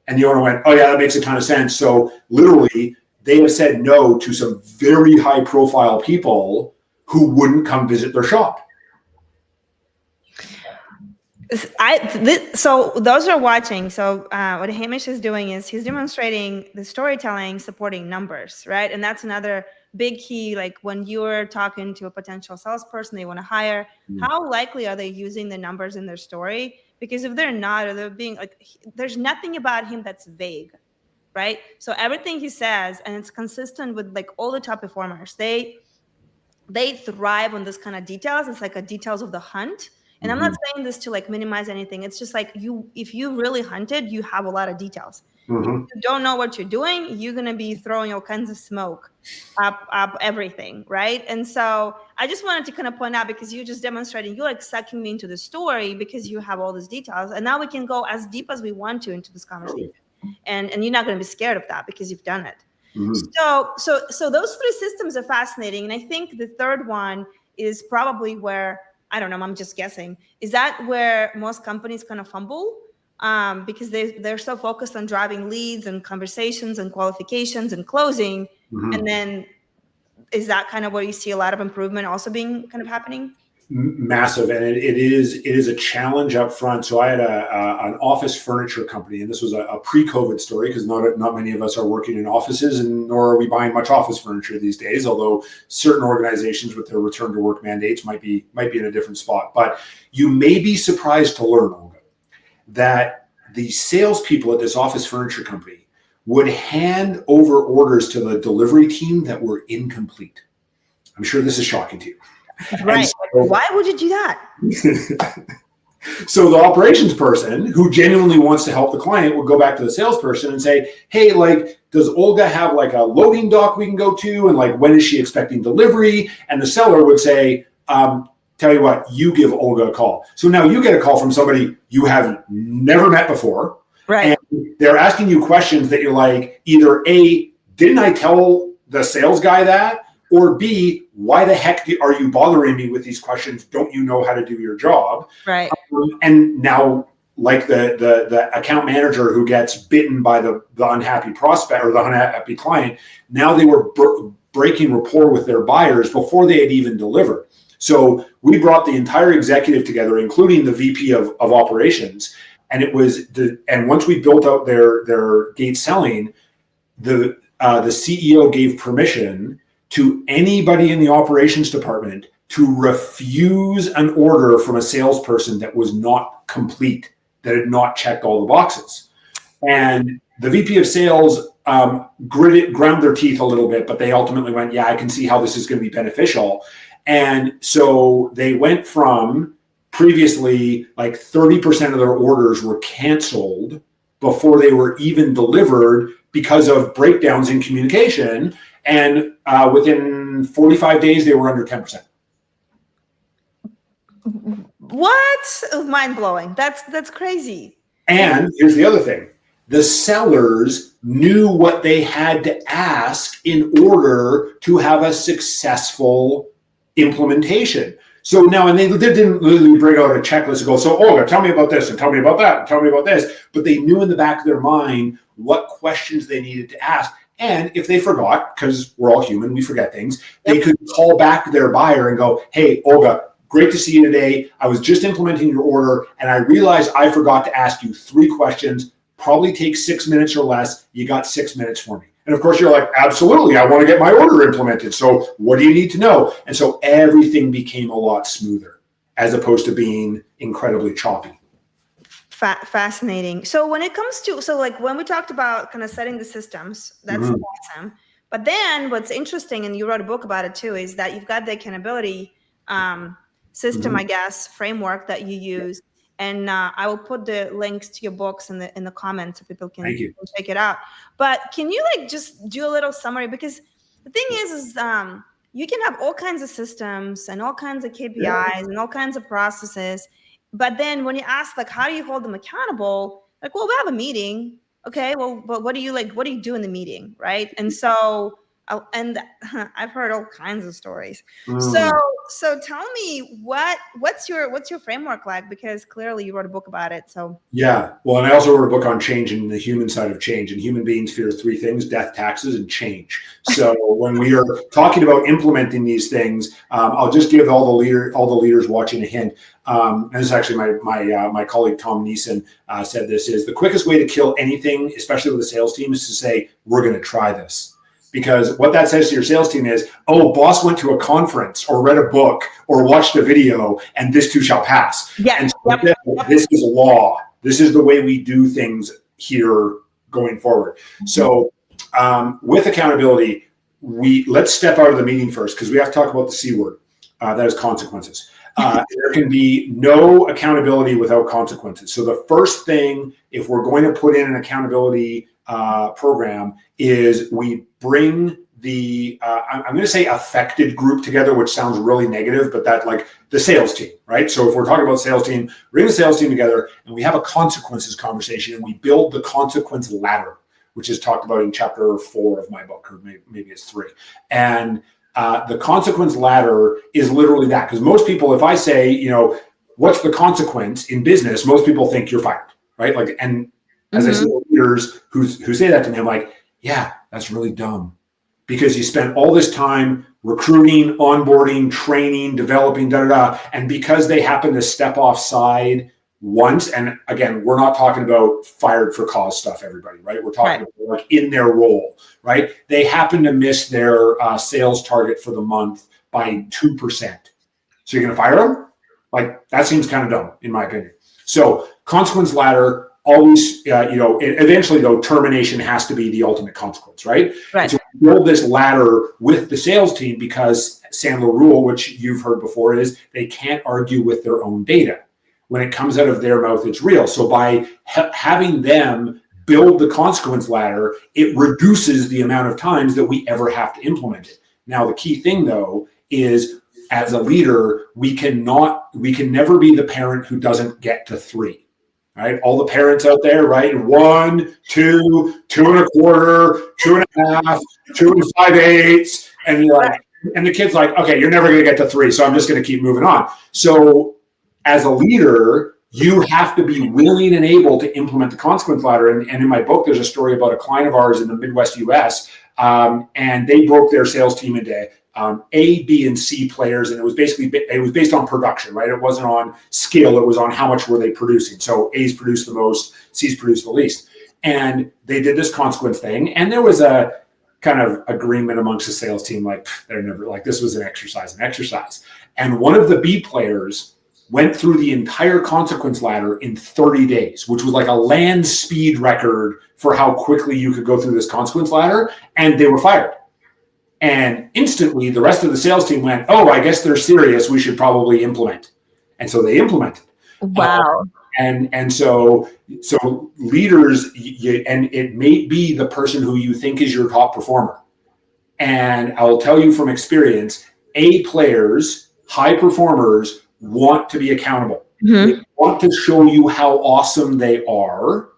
And the owner went, oh yeah, that makes a ton of sense. So literally they have said no to some very high profile people who wouldn't come visit their shop. So those are watching. So what Hamish is doing is he's demonstrating the storytelling supporting numbers, right? And that's another big key. Like when you're talking to a potential salesperson they want to hire, how likely are they using the numbers in their story? Because if they're not, or they're being like, there's nothing about him that's vague, right? So everything he says, and it's consistent with like all the top performers, they thrive on this kind of details. It's like a details of the hunt. And I'm not saying this to like minimize anything. It's just like if you really hunted, you have a lot of details. If you don't know what you're doing, you're going to be throwing all kinds of smoke up everything, right? And so I just wanted to kind of point out, because you're just demonstrating, you're like sucking me into the story because you have all these details. And now we can go as deep as we want to into this conversation. And you're not going to be scared of that because you've done it. So those 3 systems are fascinating. And I think the third one is probably where, I don't know, I'm just guessing. Is that where most companies kind of fumble? Because they're so focused on driving leads and conversations and qualifications and closing. And then is that kind of where you see a lot of improvement also being kind of happening? Massive. And it is a challenge up front. So I had an office furniture company, and this was a pre-COVID story because not many of us are working in offices, and nor are we buying much office furniture these days, although certain organizations with their return to work mandates might be in a different spot. But you may be surprised to learn, Olga, that the salespeople at this office furniture company would hand over orders to the delivery team that were incomplete. I'm sure this is shocking to you. Right. So, why would you do that? So the operations person who genuinely wants to help the client would go back to the salesperson and say, hey, like, does Olga have like a loading dock we can go to? And like, when is she expecting delivery? And the seller would say, tell you what, you give Olga a call. So now you get a call from somebody you have never met before. Right. And they're asking you questions that you're like, either A, didn't I tell the sales guy that? Or B, why the heck are you bothering me with these questions? Don't you know how to do your job? Right. And now, like the account manager who gets bitten by the unhappy prospect or the unhappy client, now they were breaking rapport with their buyers before they had even delivered. So we brought the entire executive together, including the VP of operations, and it was and once we built out their gate selling, the CEO gave permission to anybody in the operations department to refuse an order from a salesperson that was not complete, that had not checked all the boxes. And the VP of sales ground their teeth a little bit, but they ultimately went, yeah, I can see how this is going to be beneficial. And so they went from previously like 30% of their orders were canceled before they were even delivered because of breakdowns in communication. And within 45 days, they were under 10%. What? Mind blowing. That's crazy. And here's the other thing. The sellers knew what they had to ask in order to have a successful implementation. So now, and they didn't literally bring out a checklist and go, so Olga, tell me about this and tell me about that and tell me about this. But they knew in the back of their mind what questions they needed to ask. And if they forgot, because we're all human, we forget things, they could call back their buyer and go, hey, Olga, great to see you today. I was just implementing your order and I realized I forgot to ask you 3 questions. Probably takes 6 minutes or less. You got 6 minutes for me. And of course you're like, absolutely, I want to get my order implemented. So what do you need to know? And so everything became a lot smoother as opposed to being incredibly choppy. Fascinating. So when it comes to, so like when we talked about kind of setting the systems, that's awesome. But then what's interesting, and you wrote a book about it too, is that you've got the accountability system, I guess, framework that you use. And I will put the links to your books in the comments so people can check it out. But can you like just do a little summary? Because the thing is you can have all kinds of systems and all kinds of KPIs and all kinds of processes. But then when you ask, like, how do you hold them accountable? Like, well, we have a meeting. Okay, well, but what do you do in the meeting, right? And so, and I've heard all kinds of stories. So tell me what's your framework like? Because clearly you wrote a book about it. So yeah, well, and I also wrote a book on change and the human side of change. And human beings fear 3 things: death, taxes, and change. So when we are talking about implementing these things, I'll just give all the leaders watching a hint. And this is actually my colleague Tom Neeson said this is the quickest way to kill anything, especially with a sales team, is to say, we're going to try this. Because what that says to your sales team is, oh, boss went to a conference or read a book or watched a video and this too shall pass. Yeah. And so this is law. This is the way we do things here going forward. So with accountability, let's step out of the meeting first because we have to talk about the C word. That is consequences. There can be no accountability without consequences. So the first thing, if we're going to put in an accountability program, is we bring the I'm going to say affected group together, which sounds really negative, but that like the sales team, right? So if we're talking about sales team, bring the sales team together and we have a consequences conversation and we build the consequence ladder, which is talked about in chapter 4 of my book, or maybe it's 3. And the consequence ladder is literally that, because most people, if I say, you know, what's the consequence in business, most people think you're fired, right? Like, and as I see leaders who say that to me, I'm like, yeah, that's really dumb, because you spent all this time recruiting, onboarding, training, developing, and because they happen to step offside once, and again, we're not talking about fired for cause stuff, everybody, right? We're talking about like in their role, right? They happen to miss their sales target for the month by 2%. So you're going to fire them? Like, that seems kind of dumb, in my opinion. So consequence ladder, always, eventually though, termination has to be the ultimate consequence, right? Right. So we build this ladder with the sales team because Sandler rule, which you've heard before, is they can't argue with their own data. When it comes out of their mouth, it's real. So by having them build the consequence ladder, it reduces the amount of times that we ever have to implement it. Now, the key thing though is, as a leader, we can never be the parent who doesn't get to 3. Right? All the parents out there, right? 1, 2, 2.25, 2.5, 2 5/8, and you're like, and the kid's like, okay, you're never going to get to 3, so I'm just going to keep moving on. So as a leader, you have to be willing and able to implement the consequence ladder. And in my book, there's a story about a client of ours in the Midwest US, and they broke their sales team into A, B, and C players, and it was based on production, right? It wasn't on skill; it was on how much were they producing. So A's produced the most, C's produced the least, and they did this consequence thing. And there was kind of agreement amongst the sales team, like they're never like, this was an exercise. And one of the B players went through the entire consequence ladder in 30 days, which was like a land speed record for how quickly you could go through this consequence ladder, and they were fired. And instantly the rest of the sales team went, oh, I guess they're serious. We should probably implement. And so they implemented. Wow. And so leaders, and it may be the person who you think is your top performer. And I will tell you from experience, A players, high performers want to be accountable. Mm-hmm. They want to show you how awesome they are.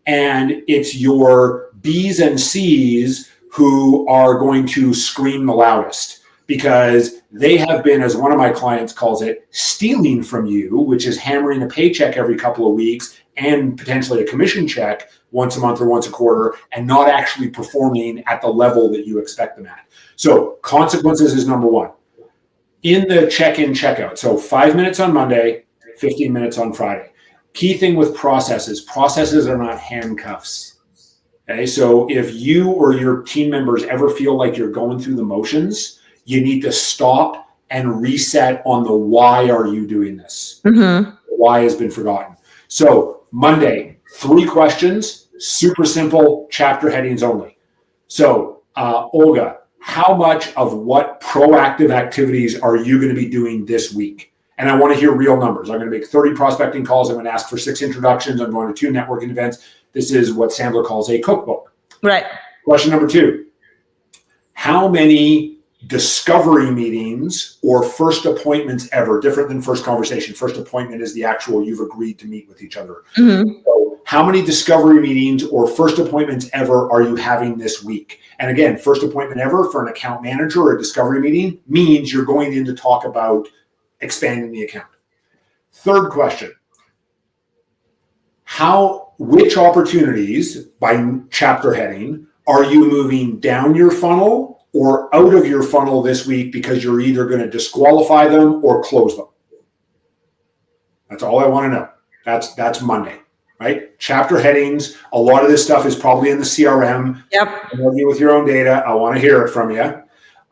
And it's your B's and C's who are going to scream the loudest, because they have been, as one of my clients calls it, stealing from you, which is hammering a paycheck every couple of weeks and potentially a commission check once a month or once a quarter, and not actually performing at the level that you expect them at. So consequences is number one. In the check-in, checkout. So 5 minutes on Monday, 15 minutes on Friday. Key thing with processes are not handcuffs. Okay, so if you or your team members ever feel like you're going through the motions, you need to stop and reset on the why are you doing this? Mm-hmm. Why has been forgotten. So Monday, 3 questions, super simple, chapter headings only. So Olga, how much of what proactive activities are you going to be doing this week? And I want to hear real numbers. I'm going to make 30 prospecting calls. I'm going to ask for 6 introductions. I'm going to 2 networking events. This is what Sandler calls a cookbook. Right. Question number 2, how many discovery meetings or first appointments ever, different than first conversation. First appointment is the actual, you've agreed to meet with each other. Mm-hmm. So how many discovery meetings or first appointments ever are you having this week? And again, first appointment ever for an account manager or a discovery meeting means you're going in to talk about expanding the account. Third question, which opportunities by chapter heading are you moving down your funnel or out of your funnel this week because you're either going to disqualify them or close them? That's all I want to know. That's Monday, right? Chapter headings. A lot of this stuff is probably in the CRM. Yep. You with your own data. I want to hear it from you.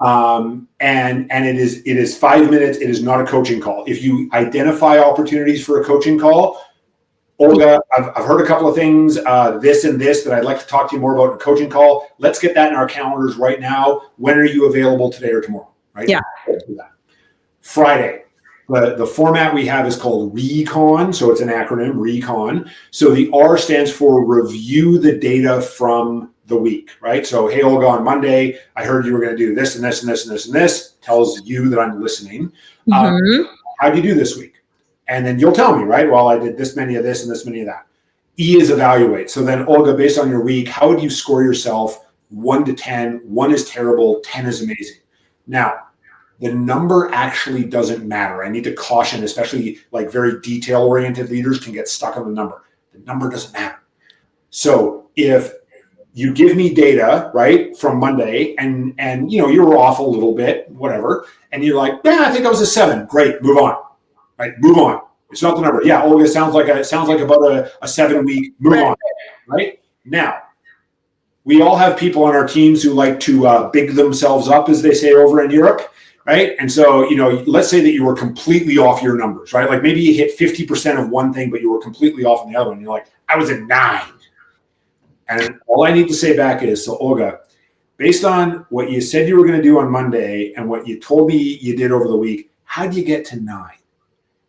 And it is 5 minutes. It is not a coaching call. If you identify opportunities for a coaching call, Olga, I've heard a couple of things, this and this, that I'd like to talk to you more about in a coaching call. Let's get that in our calendars right now. When are you available, today or tomorrow? Right? Yeah. Friday. The format we have is called RECON. So it's an acronym, RECON. So the R stands for review the data from the week, right? So, hey, Olga, on Monday, I heard you were going to do this and this and this and this and this. Tells you that I'm listening. Mm-hmm. How'd you do this week? And then you'll tell me, right? Well, I did this many of this and this many of that. E is evaluate. So then, Olga, based on your week, how would you score yourself 1 to 10? 1 is terrible, 10 is amazing. Now, the number actually doesn't matter. I need to caution, especially like very detail-oriented leaders can get stuck on the number. The number doesn't matter. So if you give me data, right, from Monday, and you know, you were off a little bit, whatever, and you're like, yeah, I think I was a 7. Great, move on. Right, move on. It's not the number. Yeah, Olga, sounds like about a 7-week. Move on. Right now, we all have people on our teams who like to big themselves up, as they say over in Europe. Right, and so let's say that you were completely off your numbers. Right, like maybe you hit 50% of one thing, but you were completely off on the other one. You're like, I was a 9. And all I need to say back is, so Olga, based on what you said you were going to do on Monday and what you told me you did over the week, how do you get to 9?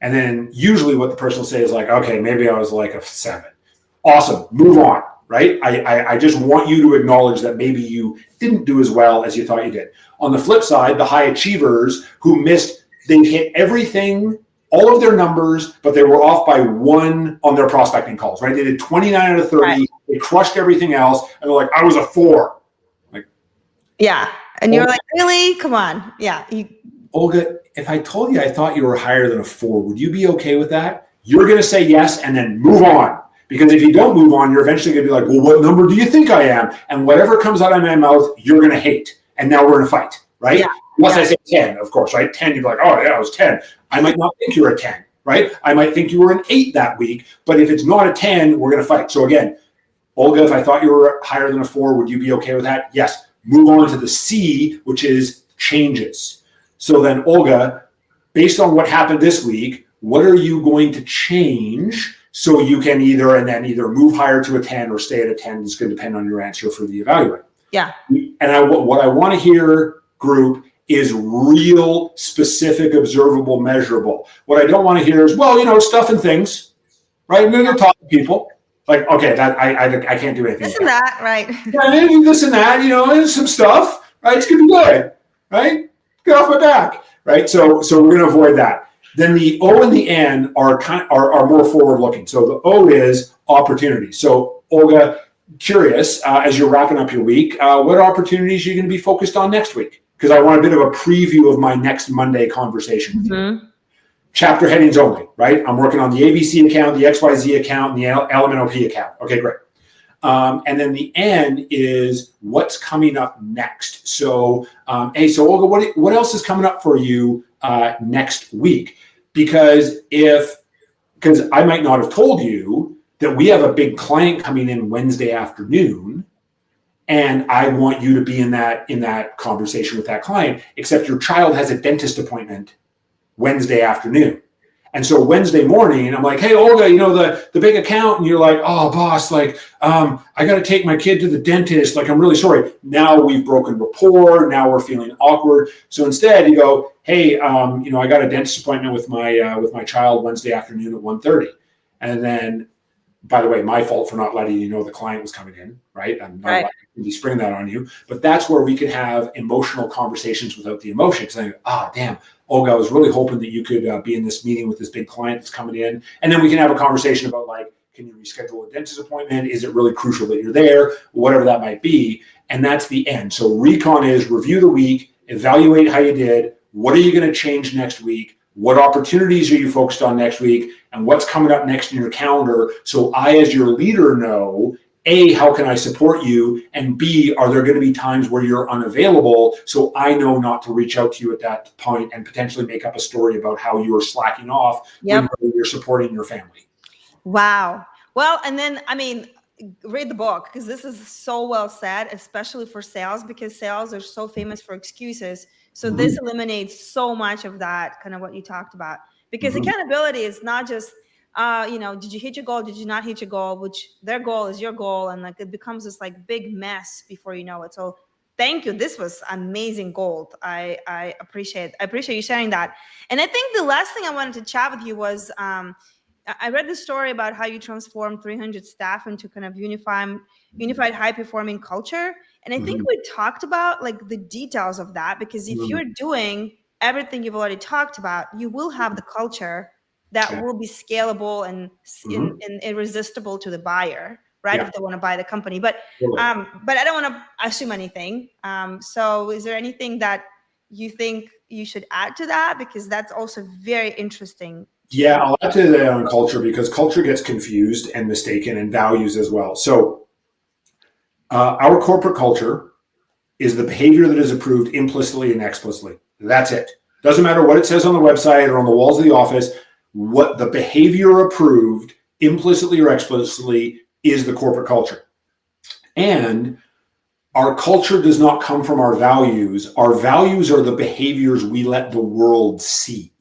And then usually what the person will say is like, okay, maybe I was like a 7. Awesome. Move on, right? I just want you to acknowledge that maybe you didn't do as well as you thought you did. On the flip side, the high achievers who they hit everything, all of their numbers, but they were off by 1 on their prospecting calls, right? They did 29 out of 30. Right. They crushed everything else. And they're like, I was a 4. Like, yeah. And you're like, really? Come on. Yeah. Olga, if I told you I thought you were higher than a 4, would you be okay with that? You're going to say yes and then move on. Because if you don't move on, you're eventually going to be like, well, what number do you think I am? And whatever comes out of my mouth, you're going to hate. And now we're in a fight, right? Yeah. Unless I say 10, of course, right? 10, you'd be like, oh, yeah, I was 10. I might not think you're a 10, right? I might think you were an 8 that week. But if it's not a 10, we're going to fight. So again, Olga, if I thought you were higher than a 4, would you be okay with that? Yes. move on to the C, which is changes. So then, Olga, based on what happened this week, what are you going to change so you can either move higher to a 10 or stay at a 10? It's going to depend on your answer for the evaluate. Yeah. And what I want to hear, group, is real, specific, observable, measurable. What I don't want to hear is, stuff and things, right? And then they're talking to people. Like, okay, that I can't do anything. This and that, right? Yeah, maybe this and that, and some stuff, right? It's gonna be good, right? Get off my back, right? So we're gonna avoid that. Then the O and the N are more forward looking. So the O is opportunity. So Olga, curious, as you're wrapping up your week, what opportunities are you gonna be focused on next week? Because I want a bit of a preview of my next Monday conversation with you. Chapter headings only, right? I'm working on the ABC account, the XYZ account, and the LMNOP account. Okay, great. And then the N is what's coming up next. So, so Olga, what else is coming up for you next week? Because I might not have told you that we have a big client coming in Wednesday afternoon, and I want you to be in that conversation with that client, except your child has a dentist appointment Wednesday afternoon. And so Wednesday morning, I'm like, hey, Olga, the big account. And you're like, oh, boss, I got to take my kid to the dentist. I'm really sorry. Now we've broken rapport. Now we're feeling awkward. So instead you go, hey, I got a dentist appointment with my child Wednesday afternoon at 1:30. And then, by the way, my fault for not letting you know the client was coming in, right? I'm not letting you spring that on you. But that's where we can have emotional conversations without the emotion. Saying, damn, Olga, I was really hoping that you could be in this meeting with this big client that's coming in. And then we can have a conversation about can you reschedule a dentist appointment? Is it really crucial that you're there? Whatever that might be. And that's the end. So recon is review the week, evaluate how you did. What are you going to change next week? What opportunities are you focused on next week? And what's coming up next in your calendar? So I, as your leader, know, A, how can I support you? And B, are there going to be times where you're unavailable? So I know not to reach out to you at that point and potentially make up a story about how you're slacking off when you're supporting your family. Wow. Well, and then, read the book, because this is so well said, especially for sales, because sales are so famous for excuses. So this eliminates so much of that, kind of what you talked about, because accountability is not just, did you hit your goal? Did you not hit your goal? Which their goal is your goal. And it becomes this big mess before you know it. So thank you. This was amazing gold. I appreciate you sharing that. And I think the last thing I wanted to chat with you was, I read the story about how you transformed 300 staff into kind of unified high performing culture. And I think we talked about the details of that, because if you're doing everything you've already talked about, you will have the culture that will be scalable and irresistible to the buyer, right? If they want to buy the company. But I don't want to assume anything. So is there anything that you think you should add to that? Because that's also very interesting. Yeah, I'll add to that on culture, because culture gets confused and mistaken, and values as well. So our corporate culture is the behavior that is approved implicitly and explicitly. That's it. Doesn't matter what it says on the website or on the walls of the office. What the behavior approved implicitly or explicitly is the corporate culture. And our culture does not come from our values. Our values are the behaviors we let the world see.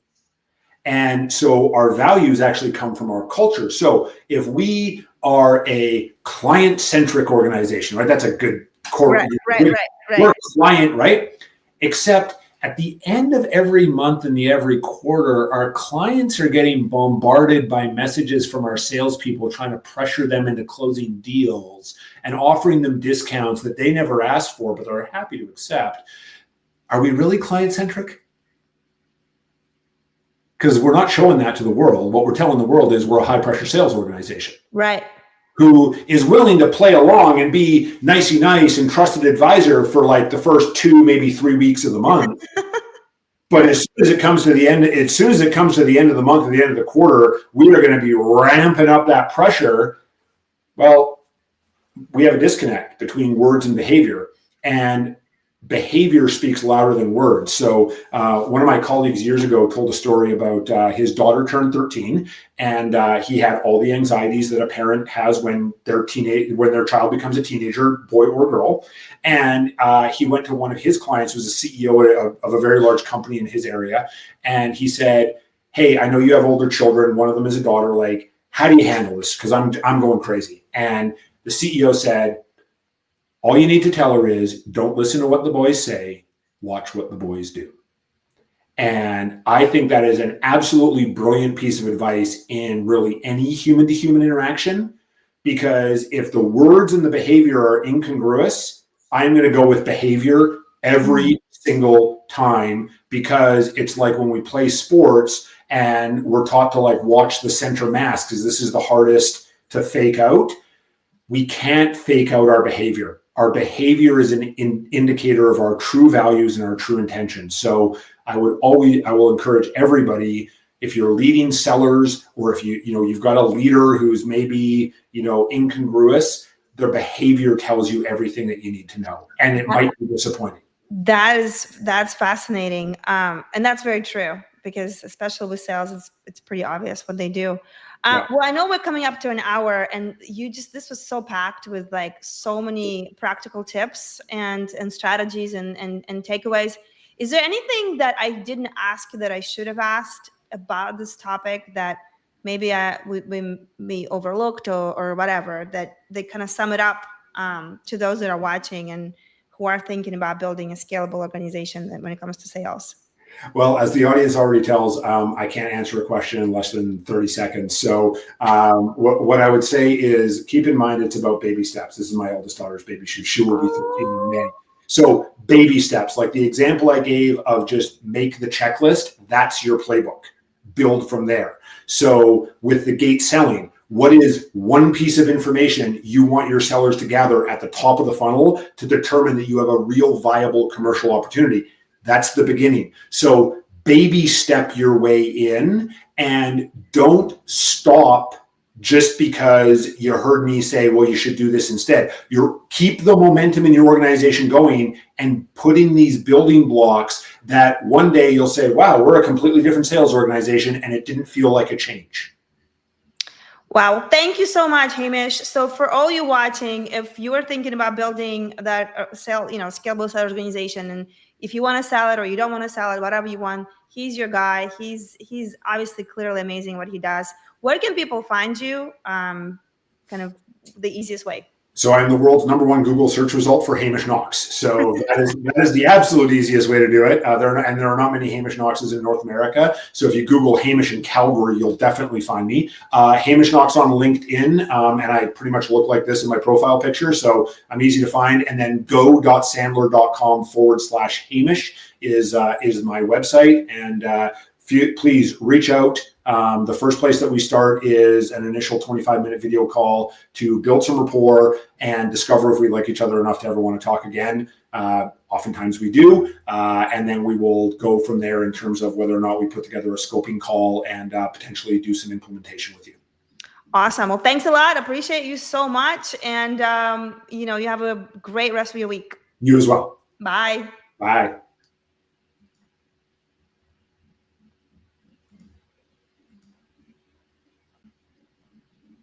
And so our values actually come from our culture. So if we are a client-centric organization, right? That's a good corporate. Right. We're a client, right? Except at the end of every month and every quarter, our clients are getting bombarded by messages from our salespeople trying to pressure them into closing deals and offering them discounts that they never asked for, but they're happy to accept. Are we really client-centric? Because we're not showing that to the world. What we're telling the world is we're a high-pressure sales organization. Right. Who is willing to play along and be nicey nice and trusted advisor for the first 2, maybe 3 weeks of the month. But as soon as it comes to the end, of the month and the end of the quarter, we are going to be ramping up that pressure. Well, we have a disconnect between words and behavior. And behavior speaks louder than words. So one of my colleagues years ago told a story about his daughter turned 13, and he had all the anxieties that a parent has when their child becomes a teenager, boy or girl. And he went to one of his clients, who was a CEO of a very large company in his area, and he said, "Hey, I know you have older children. One of them is a daughter. Like, how do you handle this? Because I'm going crazy." And the CEO said, "All you need to tell her is, don't listen to what the boys say, watch what the boys do." And I think that is an absolutely brilliant piece of advice in really any human to human interaction, because if the words and the behavior are incongruous, I'm going to go with behavior every single time, because it's like when we play sports and we're taught to like watch the center mass because this is the hardest to fake out. We can't fake out our behavior. Our behavior is an indicator of our true values and our true intentions. So I will encourage everybody, if you're leading sellers, or if you've got a leader who's maybe, incongruous, their behavior tells you everything that you need to know. And it might be disappointing. That's fascinating. And that's very true, because especially with sales, it's pretty obvious what they do. Yeah. Well, I know we're coming up to an hour, and this was so packed with like so many practical tips and strategies and takeaways. Is there anything that I didn't ask that I should have asked about this topic that maybe we overlooked or whatever, that they kind of sum it up to those that are watching and who are thinking about building a scalable organization when it comes to sales? Well, as the audience already tells, I can't answer a question in less than 30 seconds. So what I would say is, keep in mind it's about baby steps. This is my oldest daughter's baby shoe. She will be 13 in May. So baby steps, like the example I gave of just make the checklist, that's your playbook. Build from there. So with the gate selling, what is one piece of information you want your sellers to gather at the top of the funnel to determine that you have a real viable commercial opportunity? That's the beginning. So baby step your way in, and don't stop just because you heard me say, well, you should do this instead. Keep the momentum in your organization going and put in these building blocks that one day you'll say, wow, we're a completely different sales organization, and it didn't feel like a change. Wow. Thank you so much, Hamish. So for all you watching, if you are thinking about building that scalable sales organization, and if you want to sell it or you don't want to sell it, whatever you want, he's your guy. He's obviously clearly amazing what he does. Where can people find you? Kind of the easiest way. So I'm the world's #1 Google search result for Hamish Knox. So that is the absolute easiest way to do it. There are not many Hamish Knoxes in North America. So if you Google Hamish in Calgary, you'll definitely find me. Hamish Knox on LinkedIn, and I pretty much look like this in my profile picture. So I'm easy to find. And then go.sandler.com/Hamish is my website. And please reach out. The first place that we start is an initial 25-minute video call to build some rapport and discover if we like each other enough to ever want to talk again. Oftentimes we do. And then we will go from there in terms of whether or not we put together a scoping call and potentially do some implementation with you. Awesome. Well, thanks a lot. Appreciate you so much. And, you have a great rest of your week. You as well. Bye. Bye.